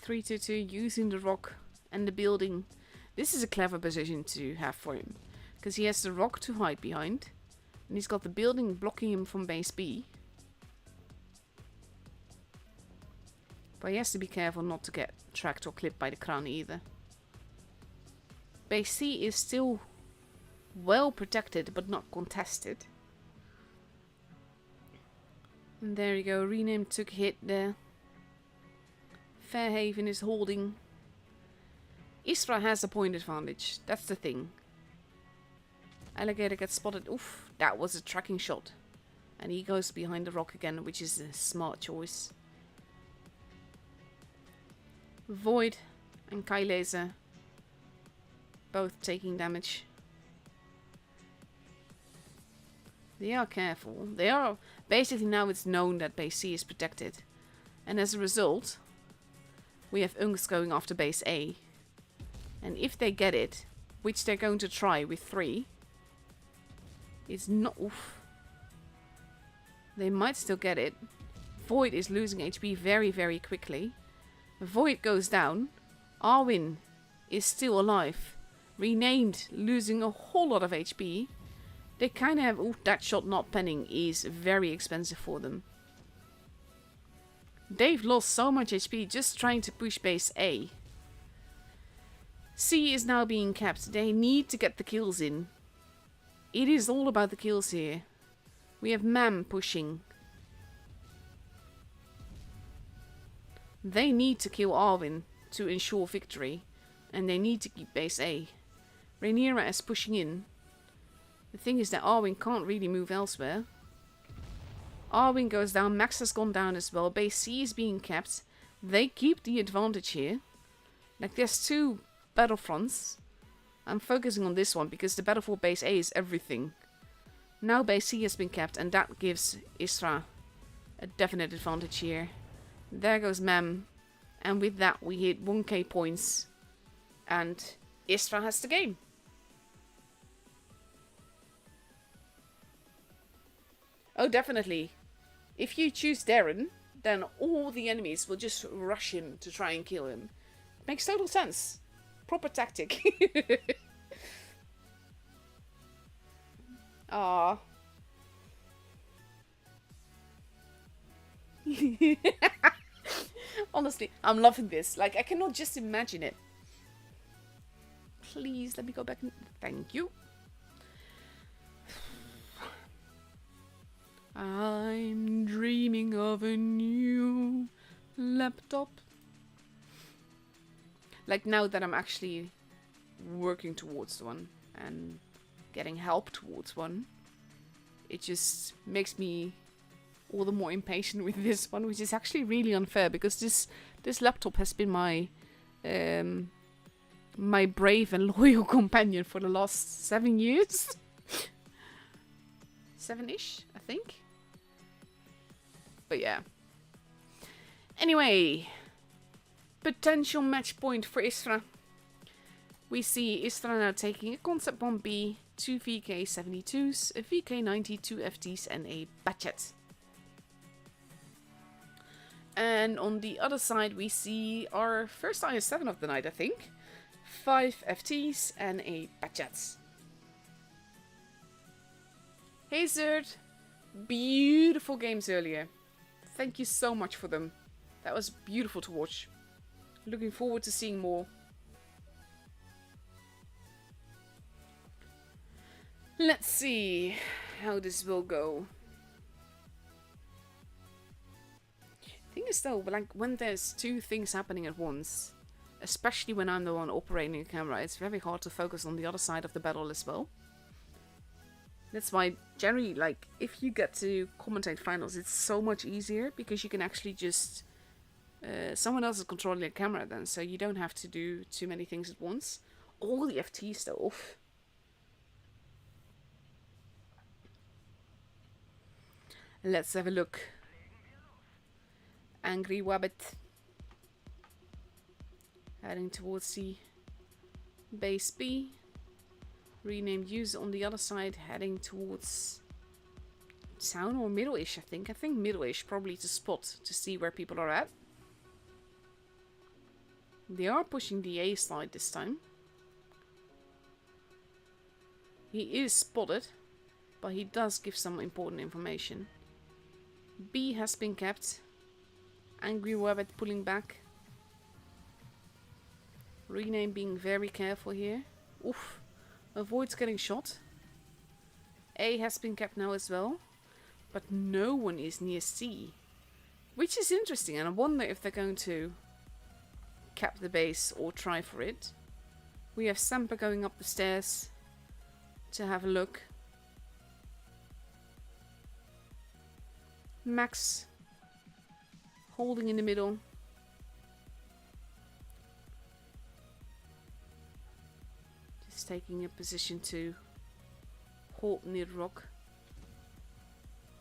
3-2 using the rock and the building. This is a clever position to have for him. Because he has the rock to hide behind. And he's got the building blocking him from base B. But he has to be careful not to get tracked or clipped by the crown either. Base C is still well protected, but not contested. And there you go, Rename took a hit there. Fairhaven is holding. Istra has a point advantage, that's the thing. Alligator gets spotted. Oof, that was a tracking shot. And he goes behind the rock again, which is a smart choice. Void and Kai Laser both taking damage. They are careful. They are basically, now it's known that base C is protected. And as a result, we have Unks going after base A. And if they get it, which they're going to try with 3, it's not... Oof. They might still get it. Void is losing HP very, very quickly. Void goes down. Arwin is still alive. Renamed, losing a whole lot of HP. They kind of have... Ooh, that shot not penning is very expensive for them. They've lost so much HP just trying to push base A. C is now being kept. They need to get the kills in. It is all about the kills here. We have Mam pushing. They need to kill Arwin to ensure victory. And they need to keep base A. Rhaenyra is pushing in. The thing is that Arwin can't really move elsewhere. Arwin goes down. Max has gone down as well. Base C is being kept. They keep the advantage here. Like, there's 2 battlefronts. I'm focusing on this one because the battle for base A is everything. Now base C has been kept, and that gives Istra a definite advantage here. There goes Mem. And with that we hit 1k points. And Istra has the game. Oh, definitely. If you choose Darren, then all the enemies will just rush him to try and kill him. Makes total sense. Proper tactic. Ah. Honestly, I'm loving this. Like, I cannot just imagine it. Please, let me go back and... Thank you. I'm dreaming of a new laptop. Like, now that I'm actually working towards one and getting help towards one, it just makes me all the more impatient with this one, which is actually really unfair because this laptop has been my my brave and loyal companion for the last 7 years. 7-ish, I think. But yeah. Anyway, potential match point for Istra. We see Istra now taking a Concept Bomb B, 2 VK-72s, a VK-90, 2 FTs and a Batchet. And on the other side we see our first IS-7 of the night, I think. 5 FTs and a Batchet. Hey Zerd, beautiful games earlier. Thank you so much for them. That was beautiful to watch. Looking forward to seeing more. Let's see how this will go. Thing is though, like when there's 2 things happening at once, especially when I'm the one operating the camera, it's very hard to focus on the other side of the battle as well. That's why generally, like, if you get to commentate finals, it's so much easier because you can actually just... someone else is controlling the camera then, so you don't have to do too many things at once. All the FT stuff. Let's have a look. Angry Wabbit. Heading towards the base B. Renamed user on the other side, heading towards town or middle-ish, I think. I think middle-ish, probably to spot, to see where people are at. They are pushing the A side this time. He is spotted, but he does give some important information. B has been kept. Angry Rabbit pulling back. Rename being very careful here. Oof. Avoids getting shot. A has been kept now as well. But no one is near C. Which is interesting, and I wonder if they're going to cap the base or try for it. We have Semper going up the stairs to have a look. Max holding in the middle. Just taking a position to hold near the rock.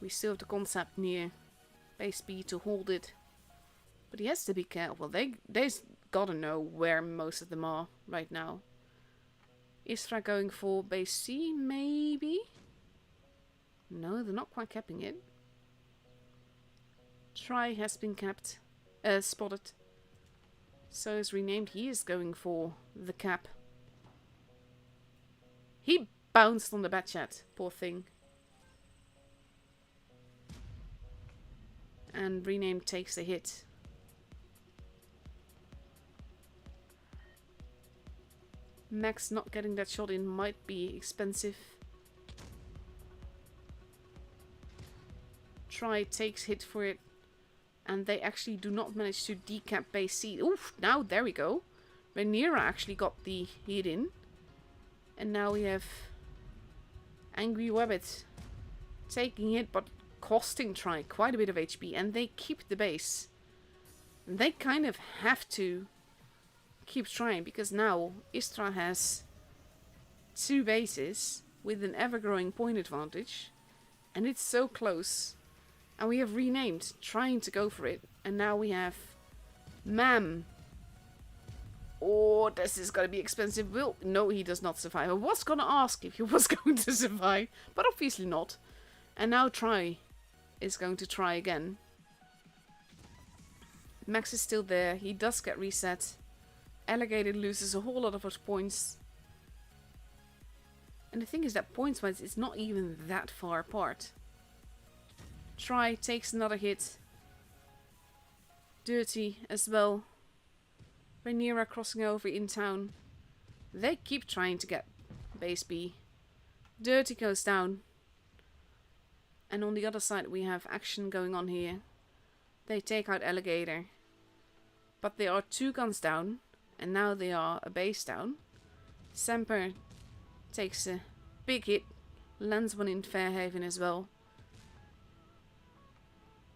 We still have the concept near base B to hold it. But he has to be careful. They've gotta know where most of them are right now. Istra going for base C, maybe? No, they're not quite capping it. Try has been capped. Spotted. So is renamed. He is going for the cap. He bounced on the bat chat. Poor thing. And rename takes a hit. Max not getting that shot in might be expensive. Try takes hit for it. And they actually do not manage to decap base C. Oof, now there we go. Rhaenyra actually got the hit in. And now we have Angry Rabbit taking hit, but costing Try quite a bit of HP. And they keep the base. And they kind of have to keep trying, because now Istra has 2 bases with an ever-growing point advantage. And it's so close. And we have renamed, trying to go for it. And now we have Mam. Oh, this is going to be expensive. Will, no, he does not survive. I was going to ask if he was going to survive, but obviously not. And now Try is going to try again. Max is still there. He does get reset. Alligator loses a whole lot of his points. And the thing is that points-wise, it's not even that far apart. Try takes another hit. Dirty as well. Rhaenyra crossing over in town. They keep trying to get base B. Dirty goes down. And on the other side we have action going on here. They take out Alligator. But they are 2 guns down. And now they are a base down. Semper takes a big hit. Lands one in Fairhaven as well.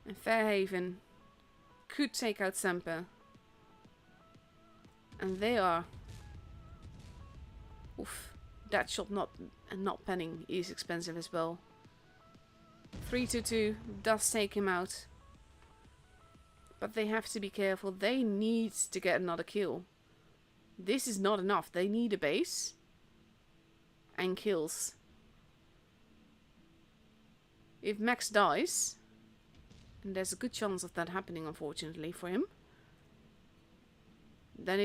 And Fairhaven could take out Semper. And they are... Oof. That shot not penning is expensive as well. 3-2-2 does take him out. But they have to be careful. They need to get another kill. This is not enough. They need a base. And kills. If Max dies... And there's a good chance of that happening, unfortunately, for him. Then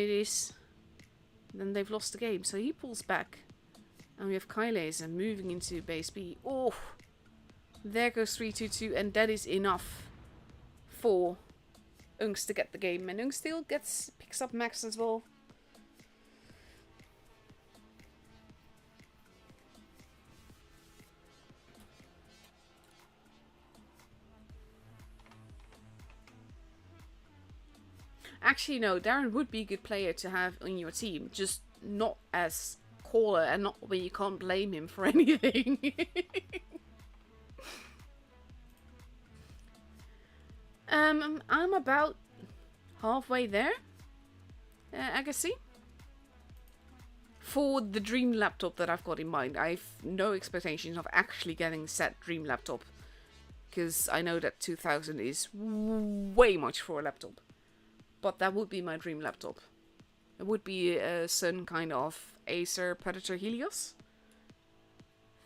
then they've lost the game. So he pulls back. And we have Kylaser moving into base B. Oh! There goes 3-2-2. And that is enough for Unks to get the game. And Unks still picks up Max as well. Actually, no, Darren would be a good player to have on your team. Just not as caller and not when you can't blame him for anything. I'm about halfway there, Agassi. For the dream laptop that I've got in mind. I've no expectations of actually getting said dream laptop. Because I know that 2000 is way much for a laptop. But that would be my dream laptop. It would be a certain kind of Acer Predator Helios.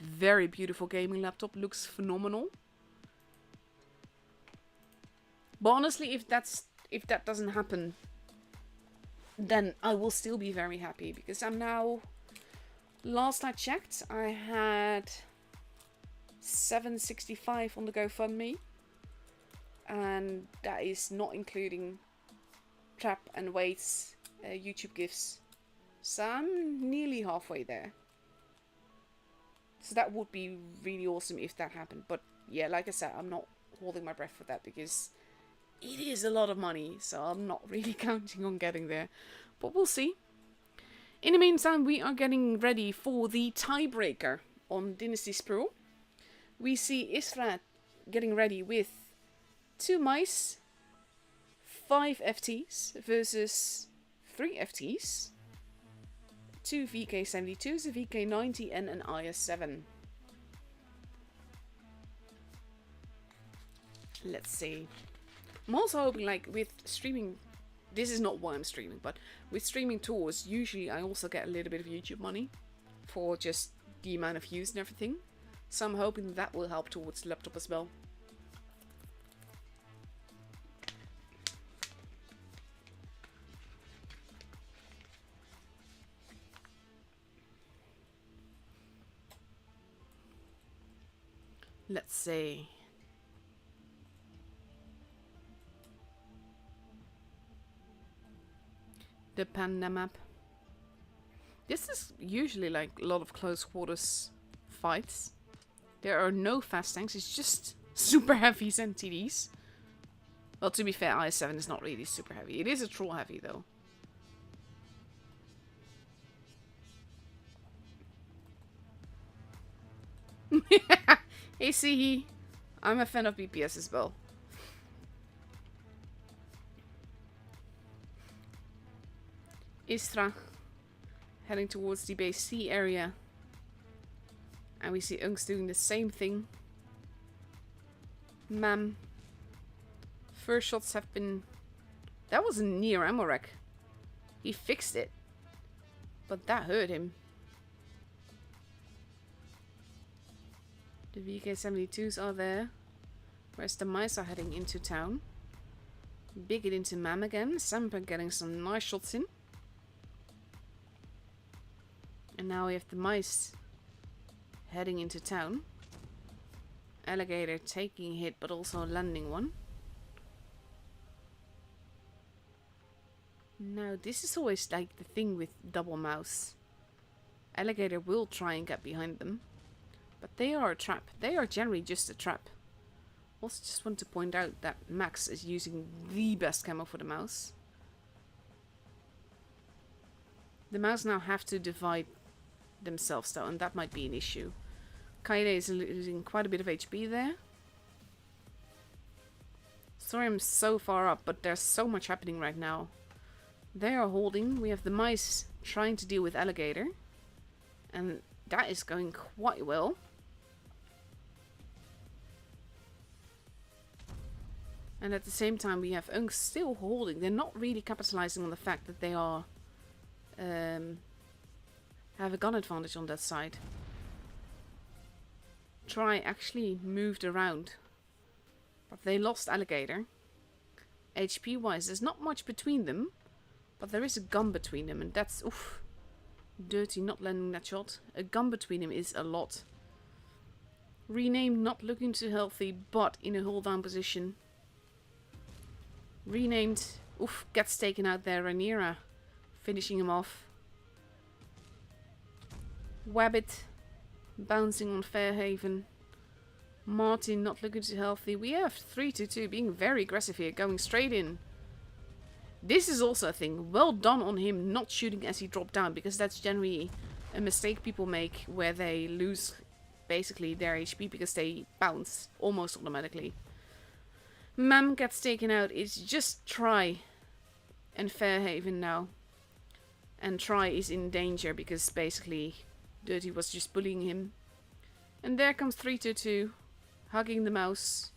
Very beautiful gaming laptop. Looks phenomenal. But honestly, if that doesn't happen, then I will still be very happy. Because I'm now... Last I checked, I had $765 on the GoFundMe. And that is not including trap and weights YouTube gives. So I'm nearly halfway there. So that would be really awesome if that happened. But yeah, like I said, I'm not holding my breath for that because it is a lot of money. So I'm not really counting on getting there. But we'll see. In the meantime, we are getting ready for the tiebreaker on Dynasty Sprawl. We see Isra getting ready with 2 mice, 5 FTs versus 3 FTs. 2 VK72s, a VK90 and an IS7. Let's see. I'm also hoping, like, with streaming, this is not why I'm streaming, but with streaming tours, usually I also get a little bit of YouTube money for just the amount of views and everything. So I'm hoping that will help towards the laptop as well. Let's see. The Panda map. This is usually like a lot of close quarters fights. There are no fast tanks, it's just super heavies and TDs. Well, to be fair, IS7 is not really super heavy. It is a troll heavy though. Hey, see, I'm a fan of BPS as well. Istra heading towards the base C area. And we see Unks doing the same thing. Mam. First shots have been... That was a near ammo wreck. He fixed it. But that hurt him. The VK72s are there. Whereas the mice are heading into town. Big it into Mam again. Sampa getting some nice shots in. And now we have the mice heading into town. Alligator taking a hit but also landing one. Now this is always like the thing with double mouse. Alligator will try and get behind them. But they are a trap. They are generally just a trap. Also just want to point out that Max is using the best camo for the mouse. The mouse now have to divide themselves though, and that might be an issue. Kaede is losing quite a bit of HP there. Sorry I'm so far up, but there's so much happening right now. They are holding. We have the mice trying to deal with Alligator. And that is going quite well. And at the same time we have Unks still holding. They're not really capitalizing on the fact that they are... have a gun advantage on that side. Try actually moved around. But they lost Alligator. HP wise, there's not much between them. But there is a gun between them, and that's... Oof. Dirty not landing that shot. A gun between them is a lot. Renamed, not looking too healthy, but in a hold down position. Renamed. Oof, gets taken out there. Rhaenyra finishing him off. Wabbit bouncing on Fairhaven. Martin not looking too healthy. We have 3-2 being very aggressive here, going straight in. This is also a thing. Well done on him not shooting as he dropped down, because that's generally a mistake people make where they lose basically their HP because they bounce almost automatically. Mam gets taken out. It's just Try and Fairhaven now. And Try is in danger because basically Dirty was just bullying him. And there comes 3-2, hugging the mouse.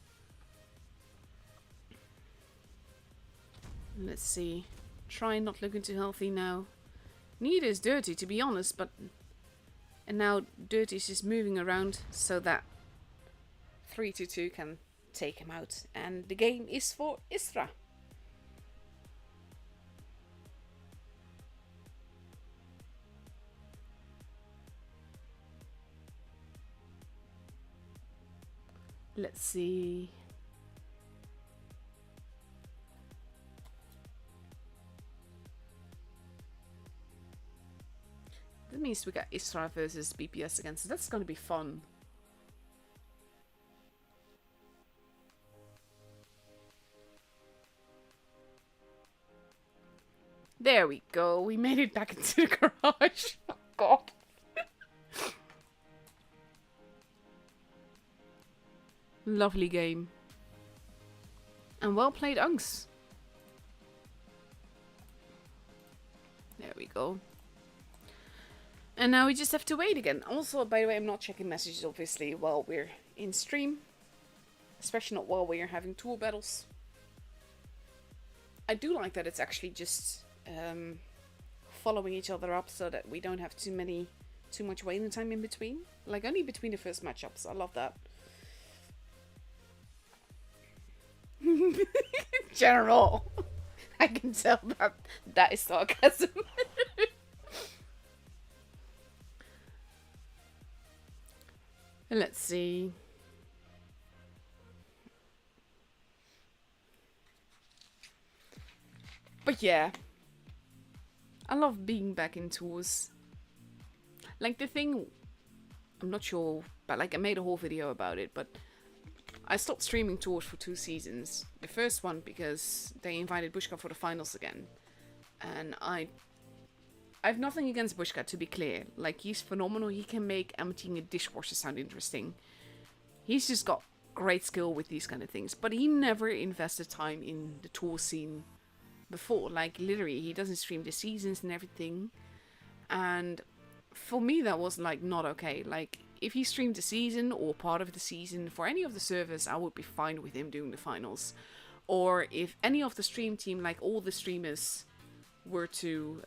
Let's see. Try not looking too healthy now. Neither is Dirty, to be honest, but... And now Dirty's just moving around so that 3-2 can take him out. And the game is for Isra. Let's see. That means we got Isra versus BPS again, so that's gonna be fun. There we go. We made it back into the garage. Oh, God. Lovely game. And well played, Unks. There we go. And now we just have to wait again. Also, by the way, I'm not checking messages, obviously, while we're in stream. Especially not while we're having tour battles. I do like that it's actually just following each other up so that we don't have too much waiting time in between. Like, only between the first matchups. I love that. General. I can tell that is sarcasm. Let's see. But yeah, I love being back in tours. Like, the thing, I'm not sure, but like I made a whole video about it, but I stopped streaming tours for 2 seasons. The first one because they invited Bushka for the finals again. And I have nothing against Bushka, to be clear. Like, he's phenomenal. He can make emptying a dishwasher sound interesting. He's just got great skill with these kind of things. But he never invested time in the tour scene before. Like, literally, he doesn't stream the seasons and everything. And for me, that was, like, not okay. Like, if he streamed the season or part of the season for any of the servers, I would be fine with him doing the finals. Or if any of the stream team, like all the streamers, were to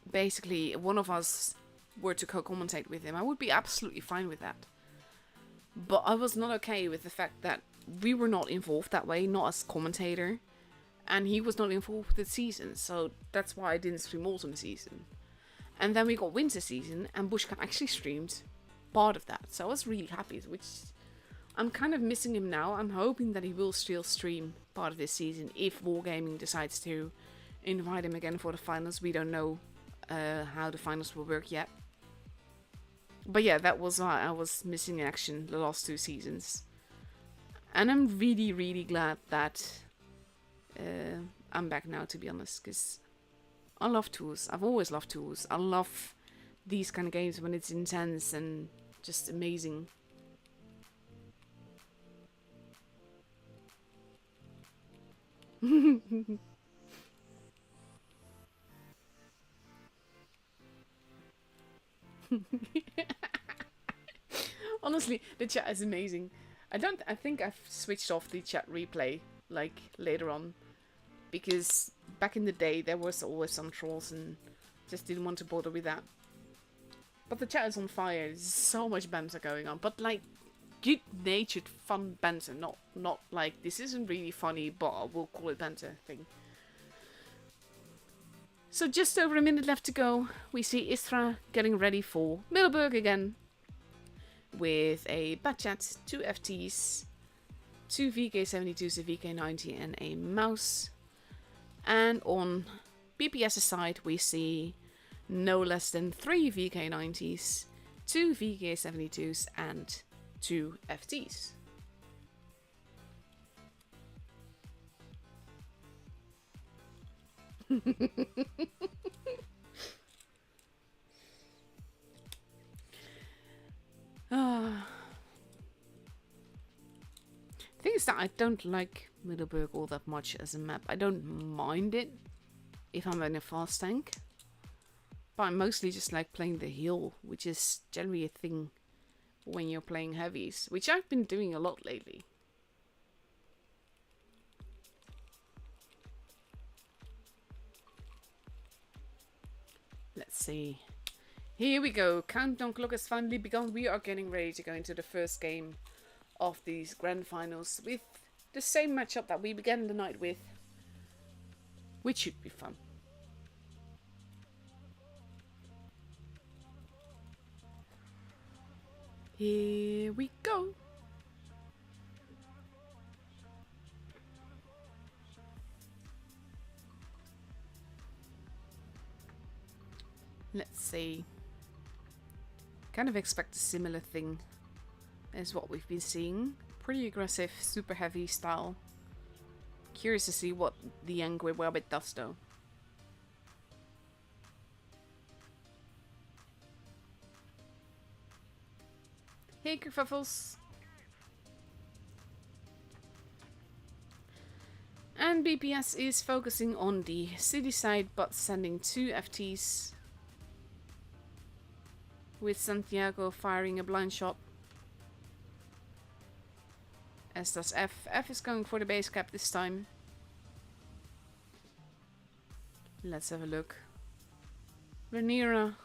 basically one of us were to co-commentate with him, I would be absolutely fine with that. But I was not okay with the fact that we were not involved that way, not as commentator, and he was not involved with the season. So that's why I didn't stream Autumn season. And then we got Winter season, and Bushka actually streamed part of that. So I was really happy, which I'm kind of missing him now. I'm hoping that he will still stream part of this season if Wargaming decides to invite him again for the finals. We don't know how the finals will work yet. But yeah, that was why I was missing in action the last 2 seasons. And I'm really, really glad that I'm back now, to be honest, because I love tours. I've always loved tours. I love these kind of games when it's intense and just amazing. Honestly, the chat is amazing. I think I've switched off the chat replay, like, later on. Because back in the day, there was always some trolls and just didn't want to bother with that. But the chat is on fire. There's so much banter going on. But, like, good-natured, fun banter. Not like, this isn't really funny, but we'll call it banter thing. So just over a minute left to go. We see Istra getting ready for Middelburg again. With a Batchat, 2 FTs, 2 VK72s, a VK90 and a mouse. And on BPS's side, we see no less than 3 VK90s, 2 VK72s, and 2 FTs. Thing is that I don't like Middelburg all that much as a map. I don't mind it if I'm in a fast tank, but I mostly just like playing the hill, which is generally a thing when you're playing heavies, which I've been doing a lot lately. Let's see. Here we go. Countdown clock has finally begun. We are getting ready to go into the first game of these grand finals with the same matchup that we began the night with, which should be fun. Here we go. Let's see. Kind of expect a similar thing as what we've been seeing. Pretty aggressive, super heavy style. Curious to see what the Angry Rabbit does though. Hey kerfuffles! And BPS is focusing on the city side but sending 2 FTs. With Santiago firing a blind shot. As does F. F is going for the base cap this time. Let's have a look. Rhaenyra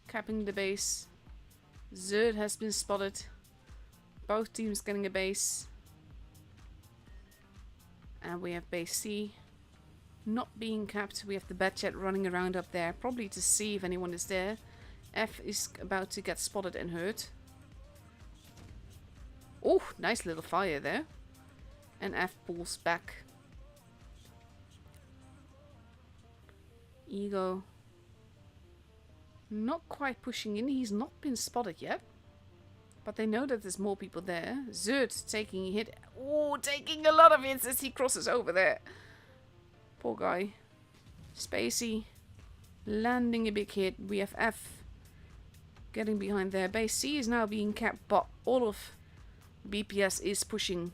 capping the base. Zerd has been spotted. Both teams getting a base. And we have base C not being capped. We have the Batjet running around up there, probably to see if anyone is there. F is about to get spotted and hurt. Oh, nice little fire there. And F pulls back. Ego not quite pushing in. He's not been spotted yet. But they know that there's more people there. Zerd taking a hit. Oh, taking a lot of hits as he crosses over there. Poor guy. Spacey landing a big hit. We have F getting behind there. Base C is now being capped, but all of BPS is pushing.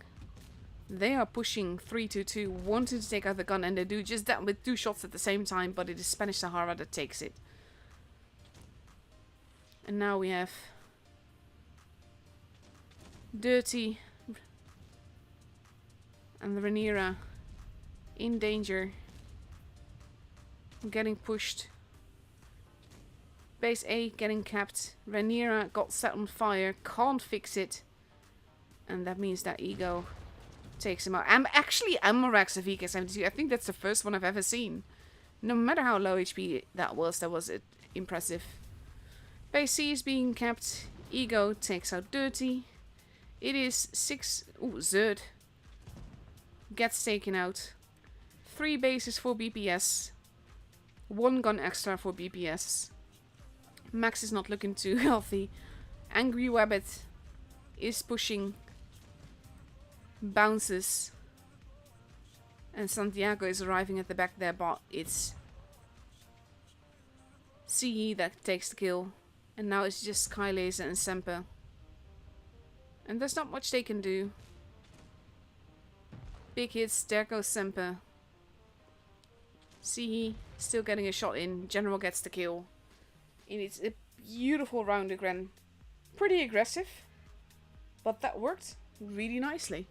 They are pushing 3-2-2, wanting to take out the gun, and they do just that with 2 shots at the same time, but it is Spanish Sahara that takes it. And now we have Dirty and Rhaenyra in danger. Getting pushed. Base A getting capped. Rhaenyra got set on fire. Can't fix it. And that means that Ego takes him out. Actually, Amorax of VK72. I think that's the first one I've ever seen. No matter how low HP that was impressive. Base C is being capped. Ego takes out Dirty. It is 6... Ooh, Zerd gets taken out. 3 bases for BPS. 1 gun extra for BPS. Max is not looking too healthy. Angry Rabbit is pushing. Bounces. And Santiago is arriving at the back there, but it's CE that takes the kill. And now it's just Sky Laser and Semper. And there's not much they can do. Big hits, there goes Semper. CE still getting a shot in. General gets the kill. And it's a beautiful round again. Pretty aggressive. But that worked really nicely.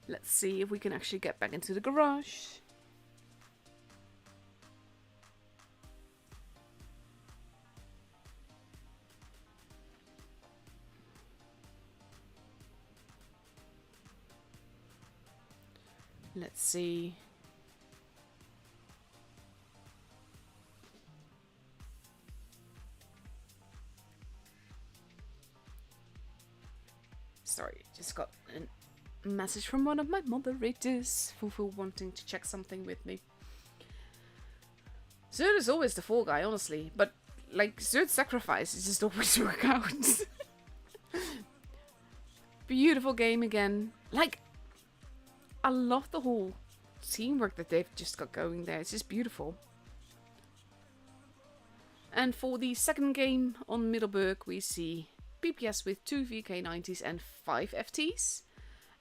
Let's see if we can actually get back into the garage. Let's see. Sorry, just got a message from one of my moderators for wanting to check something with me. Zerd is always the fall guy, honestly, but like Zerd's sacrifices just always work out. Beautiful game again. Like, I love the whole teamwork that they've just got going there. It's just beautiful. And for the second game on Middleburg, we see BPS with 2 VK90s and 5 FTs.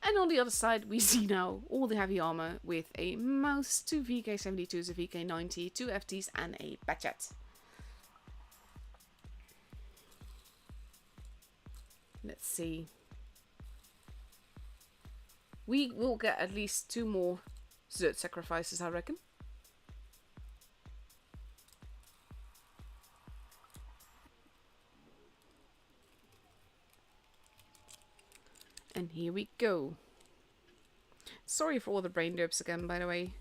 And on the other side, we see now all the heavy armor with a mouse, 2 VK72s, a VK90, 2 FTs, and a Batjet. Let's see. We will get at least 2 more Zerd sacrifices, I reckon. And here we go. Sorry for all the brain derps again, by the way.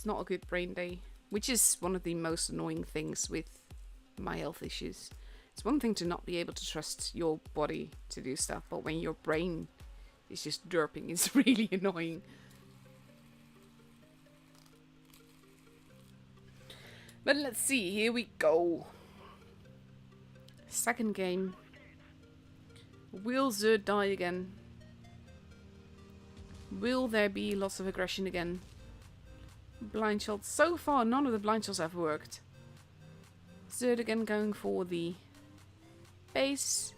It's not a good brain day, which is one of the most annoying things with my health issues. It's one thing to not be able to trust your body to do stuff, but when your brain is just derping, it's really annoying. But let's see, here we go. Second game. Will Zerd die again? Will there be lots of aggression again? Blind shots. So far, none of the blind shots have worked. Zerd again going for the base.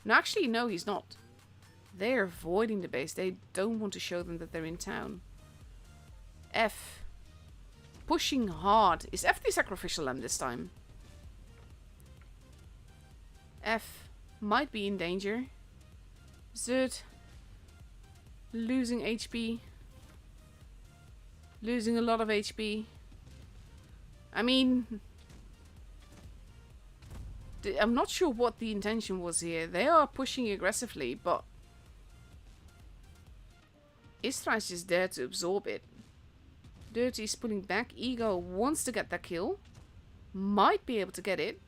No, actually, no, he's not. They're avoiding the base. They don't want to show them that they're in town. F. Pushing hard. Is F the sacrificial lamb this time? F might be in danger. Zerd losing HP. Losing a lot of HP. I mean, I'm not sure what the intention was here. They are pushing aggressively, but Istra is just there to absorb it. Dirty is pulling back. Ego wants to get that kill. Might be able to get it.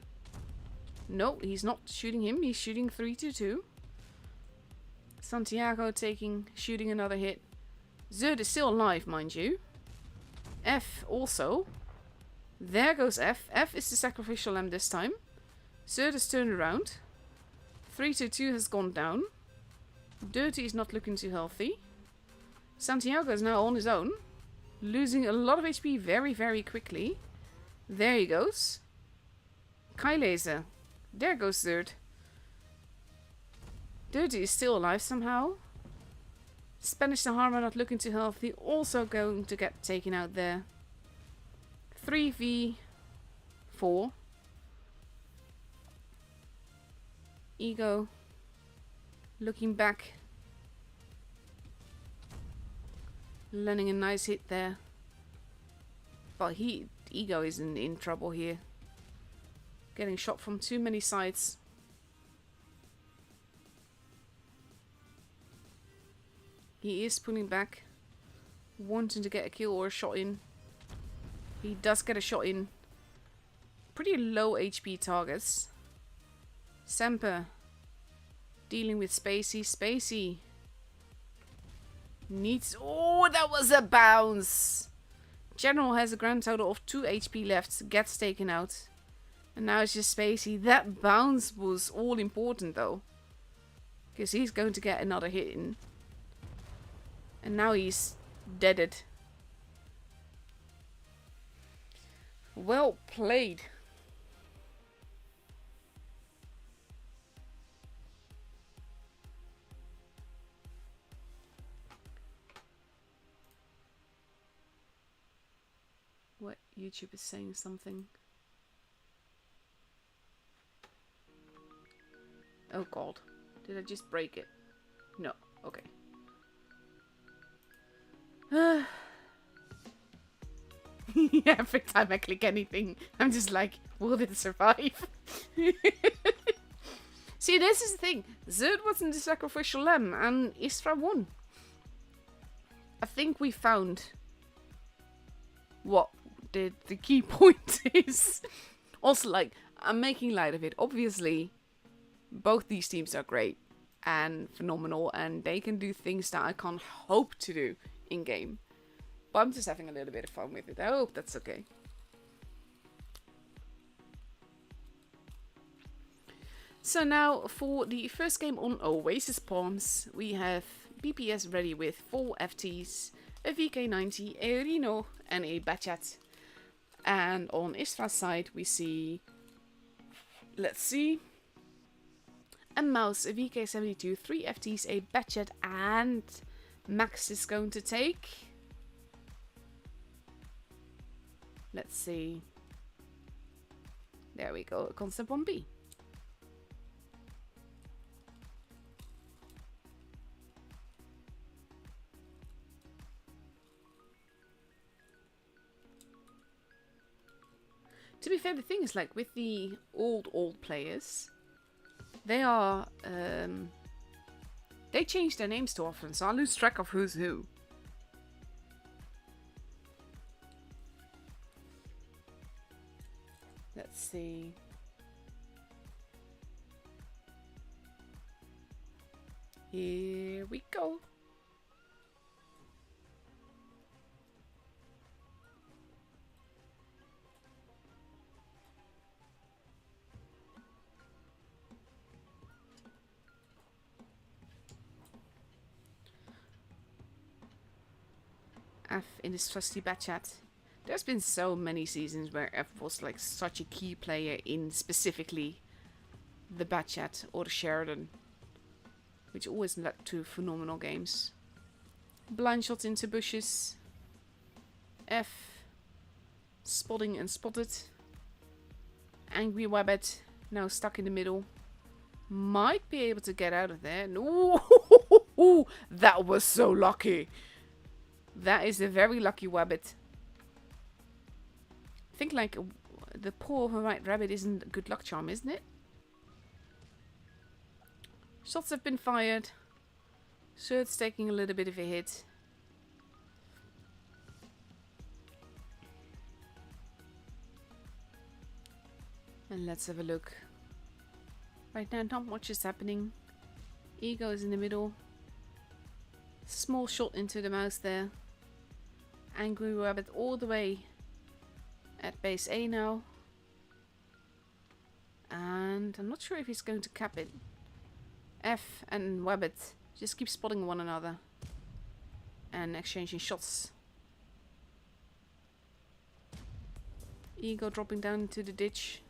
No, he's not shooting him. He's shooting 3-2-2. Santiago shooting another hit. Zerd is still alive, mind you. F also. There goes F. F is the sacrificial lamb this time. Zerd has turned around. 3-2-2 has gone down. Dirty is not looking too healthy. Santiago is now on his own. Losing a lot of HP very, very quickly. There he goes. Kailaser. There goes Zerd. Dirty is still alive somehow. Spanish Sahara not looking too healthy. Also going to get taken out there. 3v4. Ego. Looking back. Landing a nice hit there. But Ego is in trouble here. Getting shot from too many sides. He is pulling back. Wanting to get a kill or a shot in. He does get a shot in. Pretty low HP targets. Semper. Dealing with Spacey. Spacey. Needs... Oh, that was a bounce. General has a grand total of 2 HP left. Gets taken out. And now it's just Spacey. That bounce was all important though. Because he's going to get another hit in. And now he's deaded. Well played. What? YouTube is saying something. Oh god. Did I just break it? No. Okay. Yeah, every time I click anything, I'm just like, will it survive? See, this is the thing. Zerd wasn't the sacrificial lamb, and Istra won. I think we found what the key point is. Also, like, I'm making light of it. Obviously, both these teams are great and phenomenal, and they can do things that I can't hope to do in game. But I'm just having a little bit of fun with it. I hope that's okay. So now for the first game on Oasis Palms, we have BPS ready with 4 FTs, a VK90, a Reno and a Bachat. And on Istra's side we see, let's see, a Mouse, a VK72, 3 FTs, a Bachat, and Max is going to take... Let's see. There we go, a Concept 1B. To be fair, the thing is, like, with the old players, they are, they change their names too often, so I lose track of who's who. Let's see. Here we go. F in his trusty Batchat. There's been so many seasons where F was like such a key player in specifically the Batchat or the Sheridan, which always led to phenomenal games. Blind shots into bushes. F spotting and spotted. Angry Wabbit now stuck in the middle. Might be able to get out of there. No, that was so lucky. That is a very lucky Wabbit. I think like the paw of a white rabbit isn't a good luck charm, isn't it? Shots have been fired. Surt's taking a little bit of a hit. And let's have a look. Right now, not much is happening. Ego is in the middle. Small shot into the mouse there. Angry Rabbit all the way at base A now. And I'm not sure if he's going to cap it. F and Wabbit just keep spotting one another and exchanging shots. Ego dropping down into the ditch.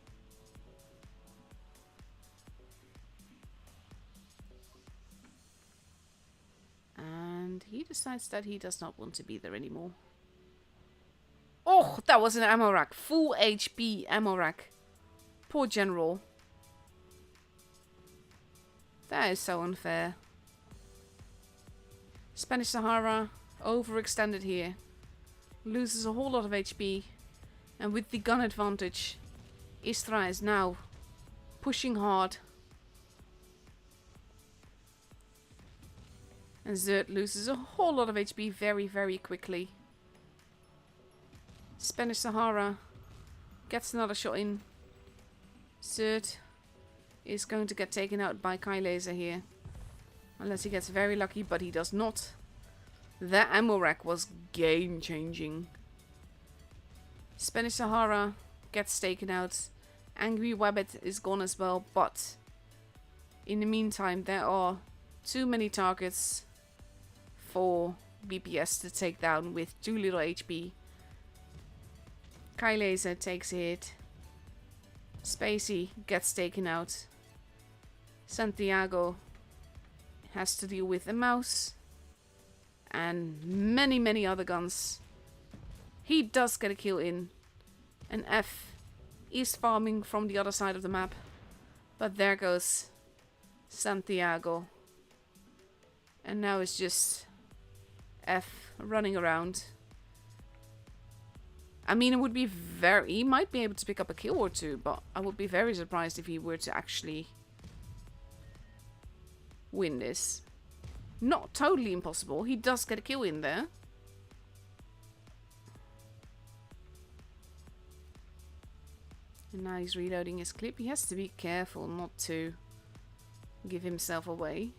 And he decides that he does not want to be there anymore. Oh, that was an ammo rack. Full HP ammo rack. Poor General. That is so unfair. Spanish Sahara overextended here. Loses a whole lot of HP. And with the gun advantage, Istra is now pushing hard. And Zert loses a whole lot of HP very, very quickly. Spanish Sahara gets another shot in. Zert is going to get taken out by Kai Laser here. Unless he gets very lucky, but he does not. That ammo rack was game changing. Spanish Sahara gets taken out. Angry Wabbit is gone as well, but in the meantime there are too many targets for BPS to take down with too little HP. Kai Laser takes a hit. Spacey gets taken out. Santiago has to deal with a mouse and many other guns. He does get a kill in, and F is farming from the other side of the map, but there goes Santiago, and now it's just F running around. I mean, it would be he might be able to pick up a kill or two, but I would be very surprised if he were to actually win this. Not totally impossible. He does get a kill in there. And now he's reloading his clip. He has to be careful not to give himself away.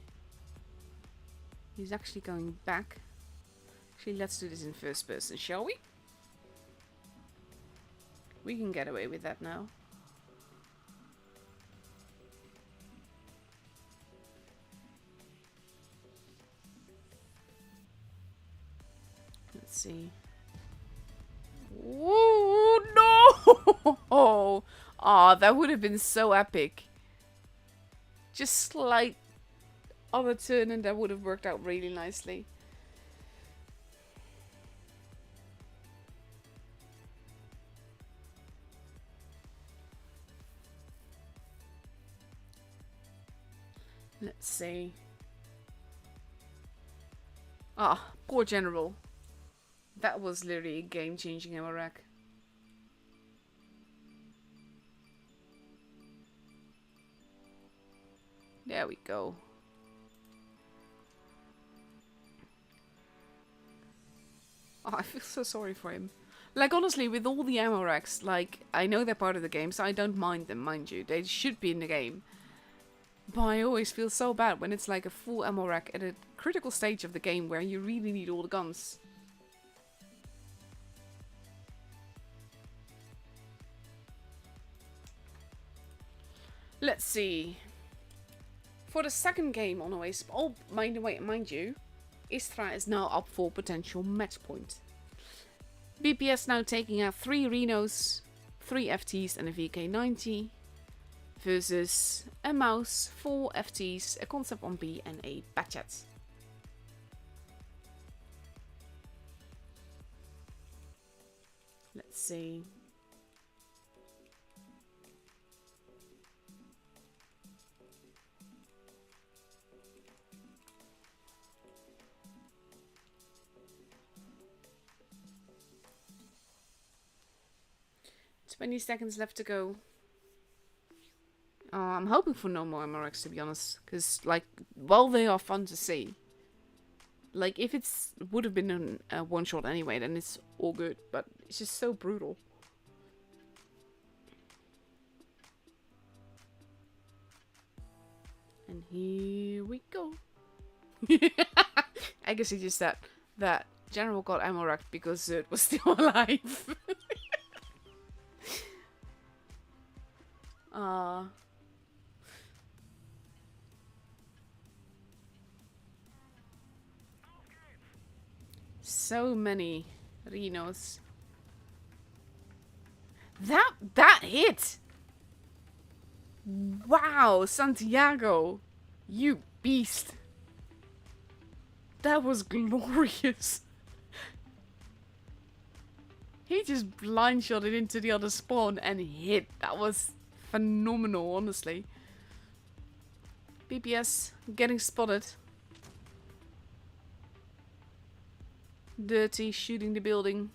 He's actually going back. Actually, let's do this in first person, shall we? We can get away with that now. Let's see. Ooh, no! Oh, that would have been so epic. Just slight other turn and that would have worked out really nicely. Let's see. Poor General. That was literally a game-changing ammo rack. There we go. Oh, I feel so sorry for him. Like, honestly, with all the ammo racks, like, I know they're part of the game, so I don't mind them, mind you. They should be in the game. But I always feel so bad when it's like a full ammo rack at a critical stage of the game where you really need all the guns. Let's see. For the second game on Oasis, oh, mind you, Istra is now up for potential match point. BPS now taking out 3 Renos, 3 FTs and a VK90 versus a Mouse, 4 FTs, a Concept 1B and a Batchat. Let's see. "20 seconds left to go." I'm hoping for no more MRX, to be honest. Because, like, while they are fun to see, like, if it's would have been a one-shot anyway, then it's all good. But it's just so brutal. And here we go. I guess it's just that General got ammo racked because it was still alive. So many Renos. That hit! Wow, Santiago! You beast! That was glorious! He just blind shot it into the other spawn and hit. That was phenomenal, honestly. BPS getting spotted. Dirty shooting the building.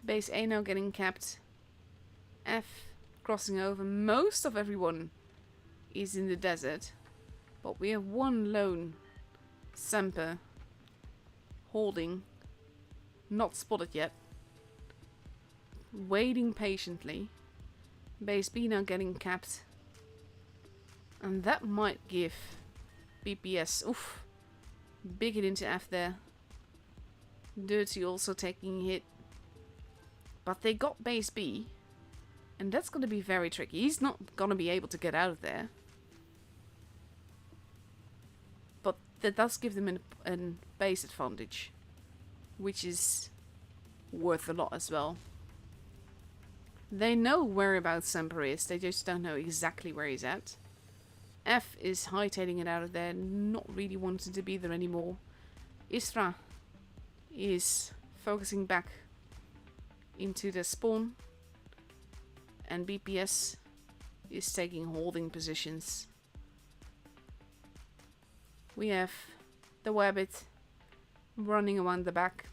Base A now getting capped. F crossing over. Most of everyone is in the desert. But we have one lone Semper holding. Not spotted yet. Waiting patiently. Base B now getting capped. And that might give BPS. Oof. Big hit into F there. Dirty also taking a hit. But they got base B. And that's going to be very tricky. He's not going to be able to get out of there. But that does give them a base advantage. Which is worth a lot as well. They know whereabouts Semper is. They just don't know exactly where he's at. F is hightailing it out of there. Not really wanting to be there anymore. Istra is focusing back into the spawn. And BPS is taking holding positions. We have the Wabbit running around the back.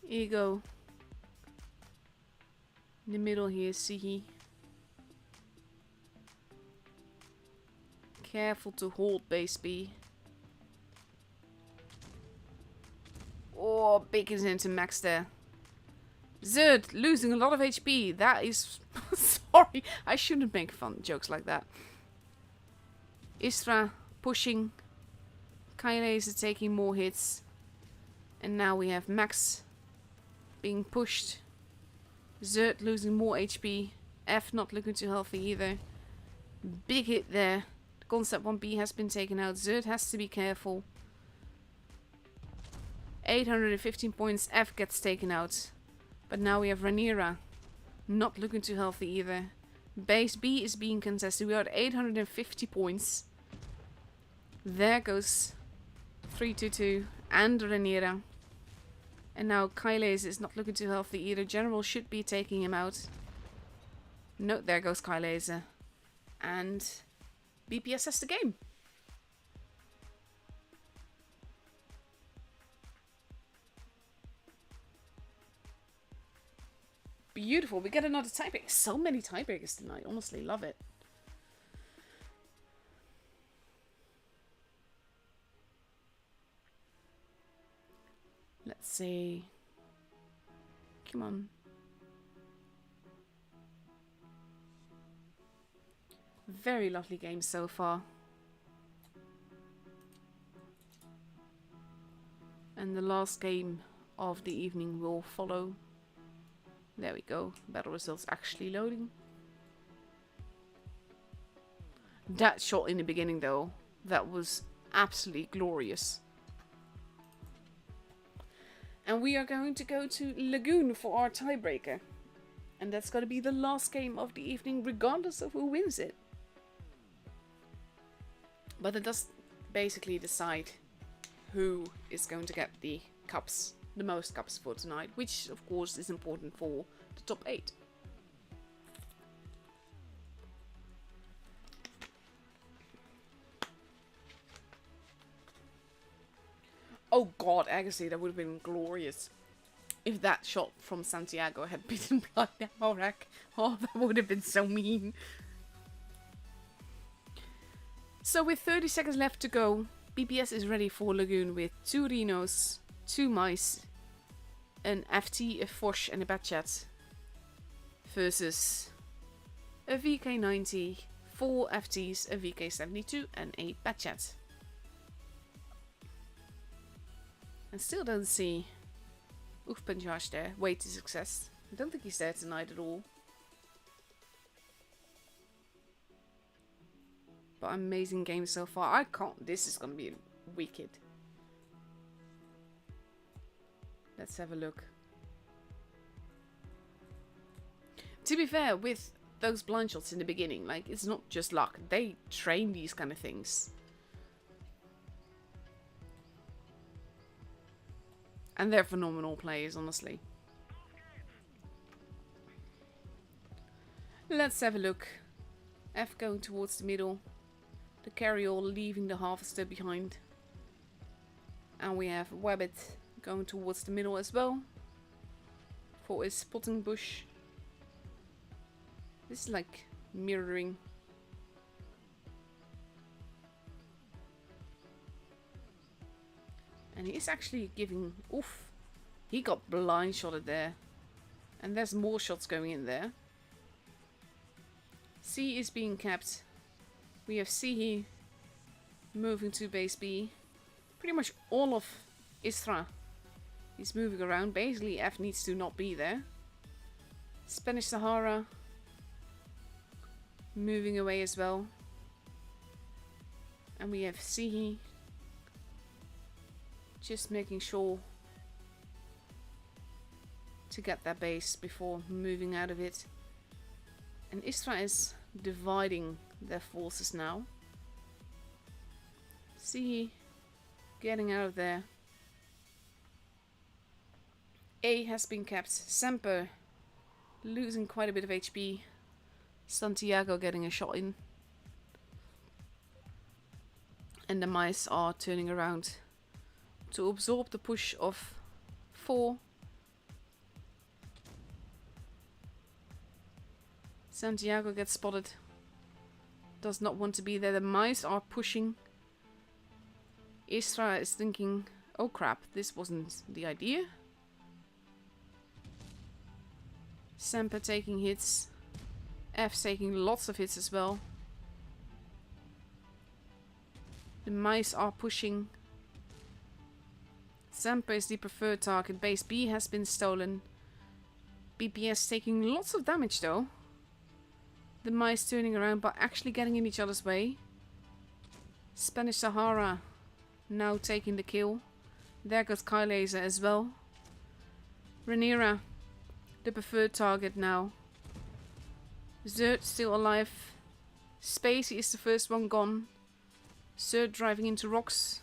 Ego. In the middle here is Sihi. Careful to hold base B. Oh, big is into max there. Zerd losing a lot of HP. That is... Sorry, I shouldn't make fun jokes like that. Istra pushing. Kaile is taking more hits. And now we have Max being pushed. Zerd losing more HP. F not looking too healthy either. Big hit there. Concept 1B has been taken out. Zerd has to be careful. 815 points. F gets taken out. But now we have Rhaenyra. Not looking too healthy either. Base B is being contested. We are at 850 points. There goes 322 and Rhaenyra. And now Kailes is not looking too healthy either. General should be taking him out. No, there goes Kailes. And BPS has the game. Beautiful. We get another tiebreaker. So many tiebreakers tonight. Honestly, love it. say... Come on. Very lovely game so far. And the last game of the evening will follow. There we go. Battle results actually loading. That shot in the beginning though, that was absolutely glorious. And we are going to go to Lagoon for our tiebreaker. And that's going to be the last game of the evening regardless of who wins it. But it does basically decide who is going to get the cups, the most cups for tonight, which of course is important for the top 8. Oh god, Agassi, that would have been glorious. If that shot from Santiago had been blocked down Morak. Oh, that would have been so mean. So with 30 seconds left to go, BPS is ready for Lagoon with 2 Rhinos, 2 Mice, an FT, a Foch and a Batchat. Versus a VK90, 4 FTs, a VK72 and a Batchat. I still don't see Oefpenjaars there. Way to success. I don't think he's there tonight at all. But amazing game so far. I can't. This is going to be wicked. Let's have a look. To be fair, with those blind shots in the beginning, like, it's not just luck. They train these kind of things. And they're phenomenal players, honestly. Let's have a look. F going towards the middle. The carry-all leaving the harvester behind. And we have Wabbit going towards the middle as well. For his spotting bush. This is like mirroring. And he is actually giving... Oof. He got blind shotted there. And there's more shots going in there. C is being kept. We have Sihi moving to base B. Pretty much all of Istra is moving around. Basically F needs to not be there. Spanish Sahara moving away as well. And we have Sihi just making sure to get that base before moving out of it. And Istra is dividing their forces now. See, getting out of there. A has been kept. Semper losing quite a bit of HP. Santiago getting a shot in. And the mice are turning around to absorb the push of 4. Santiago gets spotted. Does not want to be there. The mice are pushing. Istra is thinking, oh crap, this wasn't the idea. Semper taking hits. F taking lots of hits as well. The mice are pushing. Semper is the preferred target. Base B has been stolen. BPS taking lots of damage though. The mice turning around but actually getting in each other's way. Spanish Sahara now taking the kill. There goes Kylaser as well. Rhaenyra, the preferred target now. Zerd still alive. Spacey is the first one gone. Zerd driving into rocks.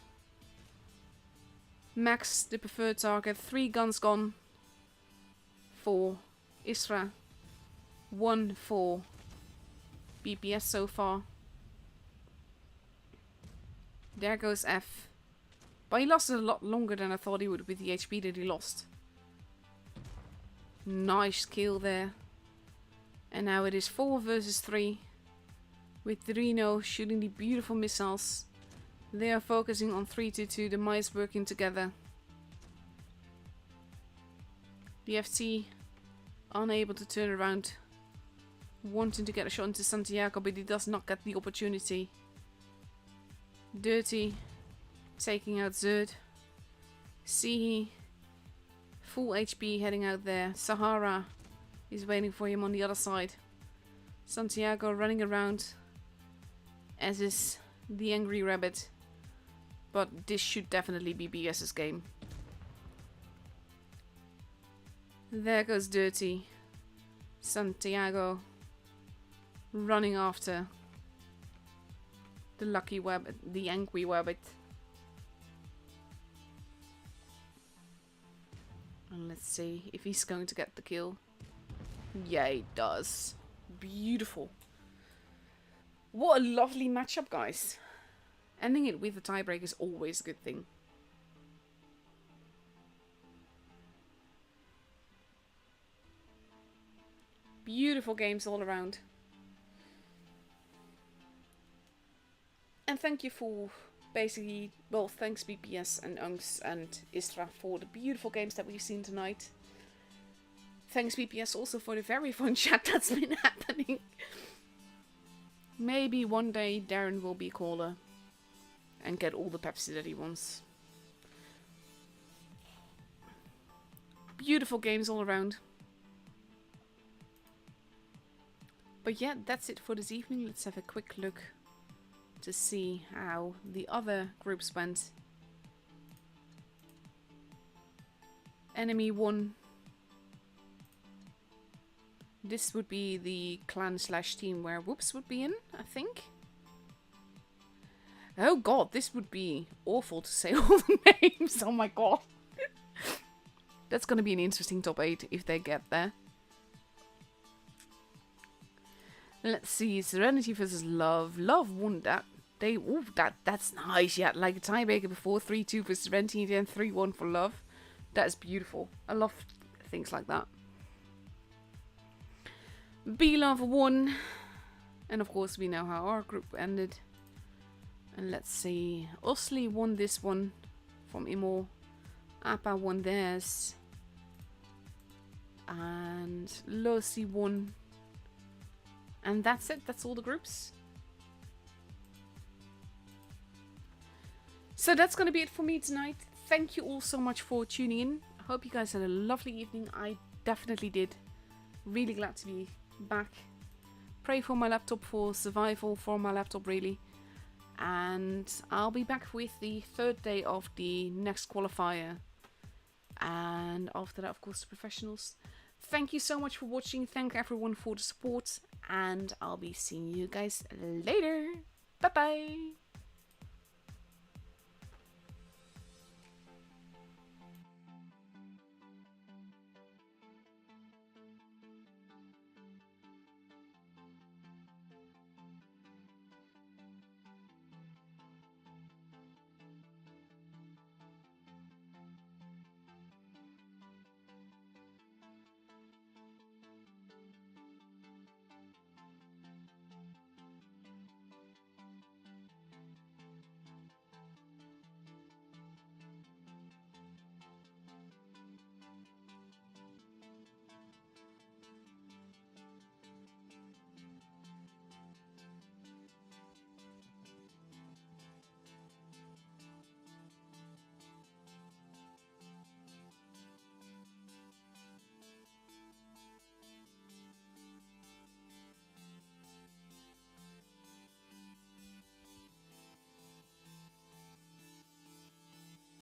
Max, the preferred target. 3 guns gone. 4 Isra. 1 for BPS so far. There goes F. But he lasted a lot longer than I thought he would with the HP that he lost. Nice kill there. And now it is 4 versus 3. With Reno shooting the beautiful missiles. They are focusing on 3-2-2, the mice working together. The FC unable to turn around. Wanting to get a shot into Santiago, but he does not get the opportunity. Dirty taking out Zerd. Sihi full HP heading out there. Sahara is waiting for him on the other side. Santiago running around, as is the Angry Rabbit. But this should definitely be BS's game. There goes Dirty. Santiago running after the lucky rabbit, the Angry Rabbit. And let's see if he's going to get the kill. Yeah, he does. Beautiful. What a lovely matchup, guys. Ending it with a tiebreak is always a good thing. Beautiful games all around. And thank you for basically, well, thanks BPS and Unks and Istra for the beautiful games that we've seen tonight. Thanks BPS also for the very fun chat that's been happening. Maybe one day Darren will be a caller and get all the Pepsi that he wants. Beautiful games all around. But yeah, that's it for this evening. Let's have a quick look to see how the other groups went. Enemy 1. This would be the clan / team where Whoops would be in, I think. Oh god, this would be awful to say all the names. Oh my god. That's gonna be an interesting top 8 if they get there. Let's see, Serenity versus Love. Love won that. That's nice. Yeah, like a tiebreaker before, 3-2 for Serenity, then 3-1 for Love. That is beautiful. I love things like that. B-Love won. And of course we know how our group ended. And let's see. Osli won this one from Imo. Appa won theirs. And Losi won. And that's it. That's all the groups. So that's going to be it for me tonight. Thank you all so much for tuning in. I hope you guys had a lovely evening. I definitely did. Really glad to be back. Pray for my laptop for survival for my laptop, really. And I'll be back with the 3rd day of the next qualifier. And after that, of course, the professionals. Thank you so much for watching. Thank everyone for the support. And I'll be seeing you guys later. Bye bye.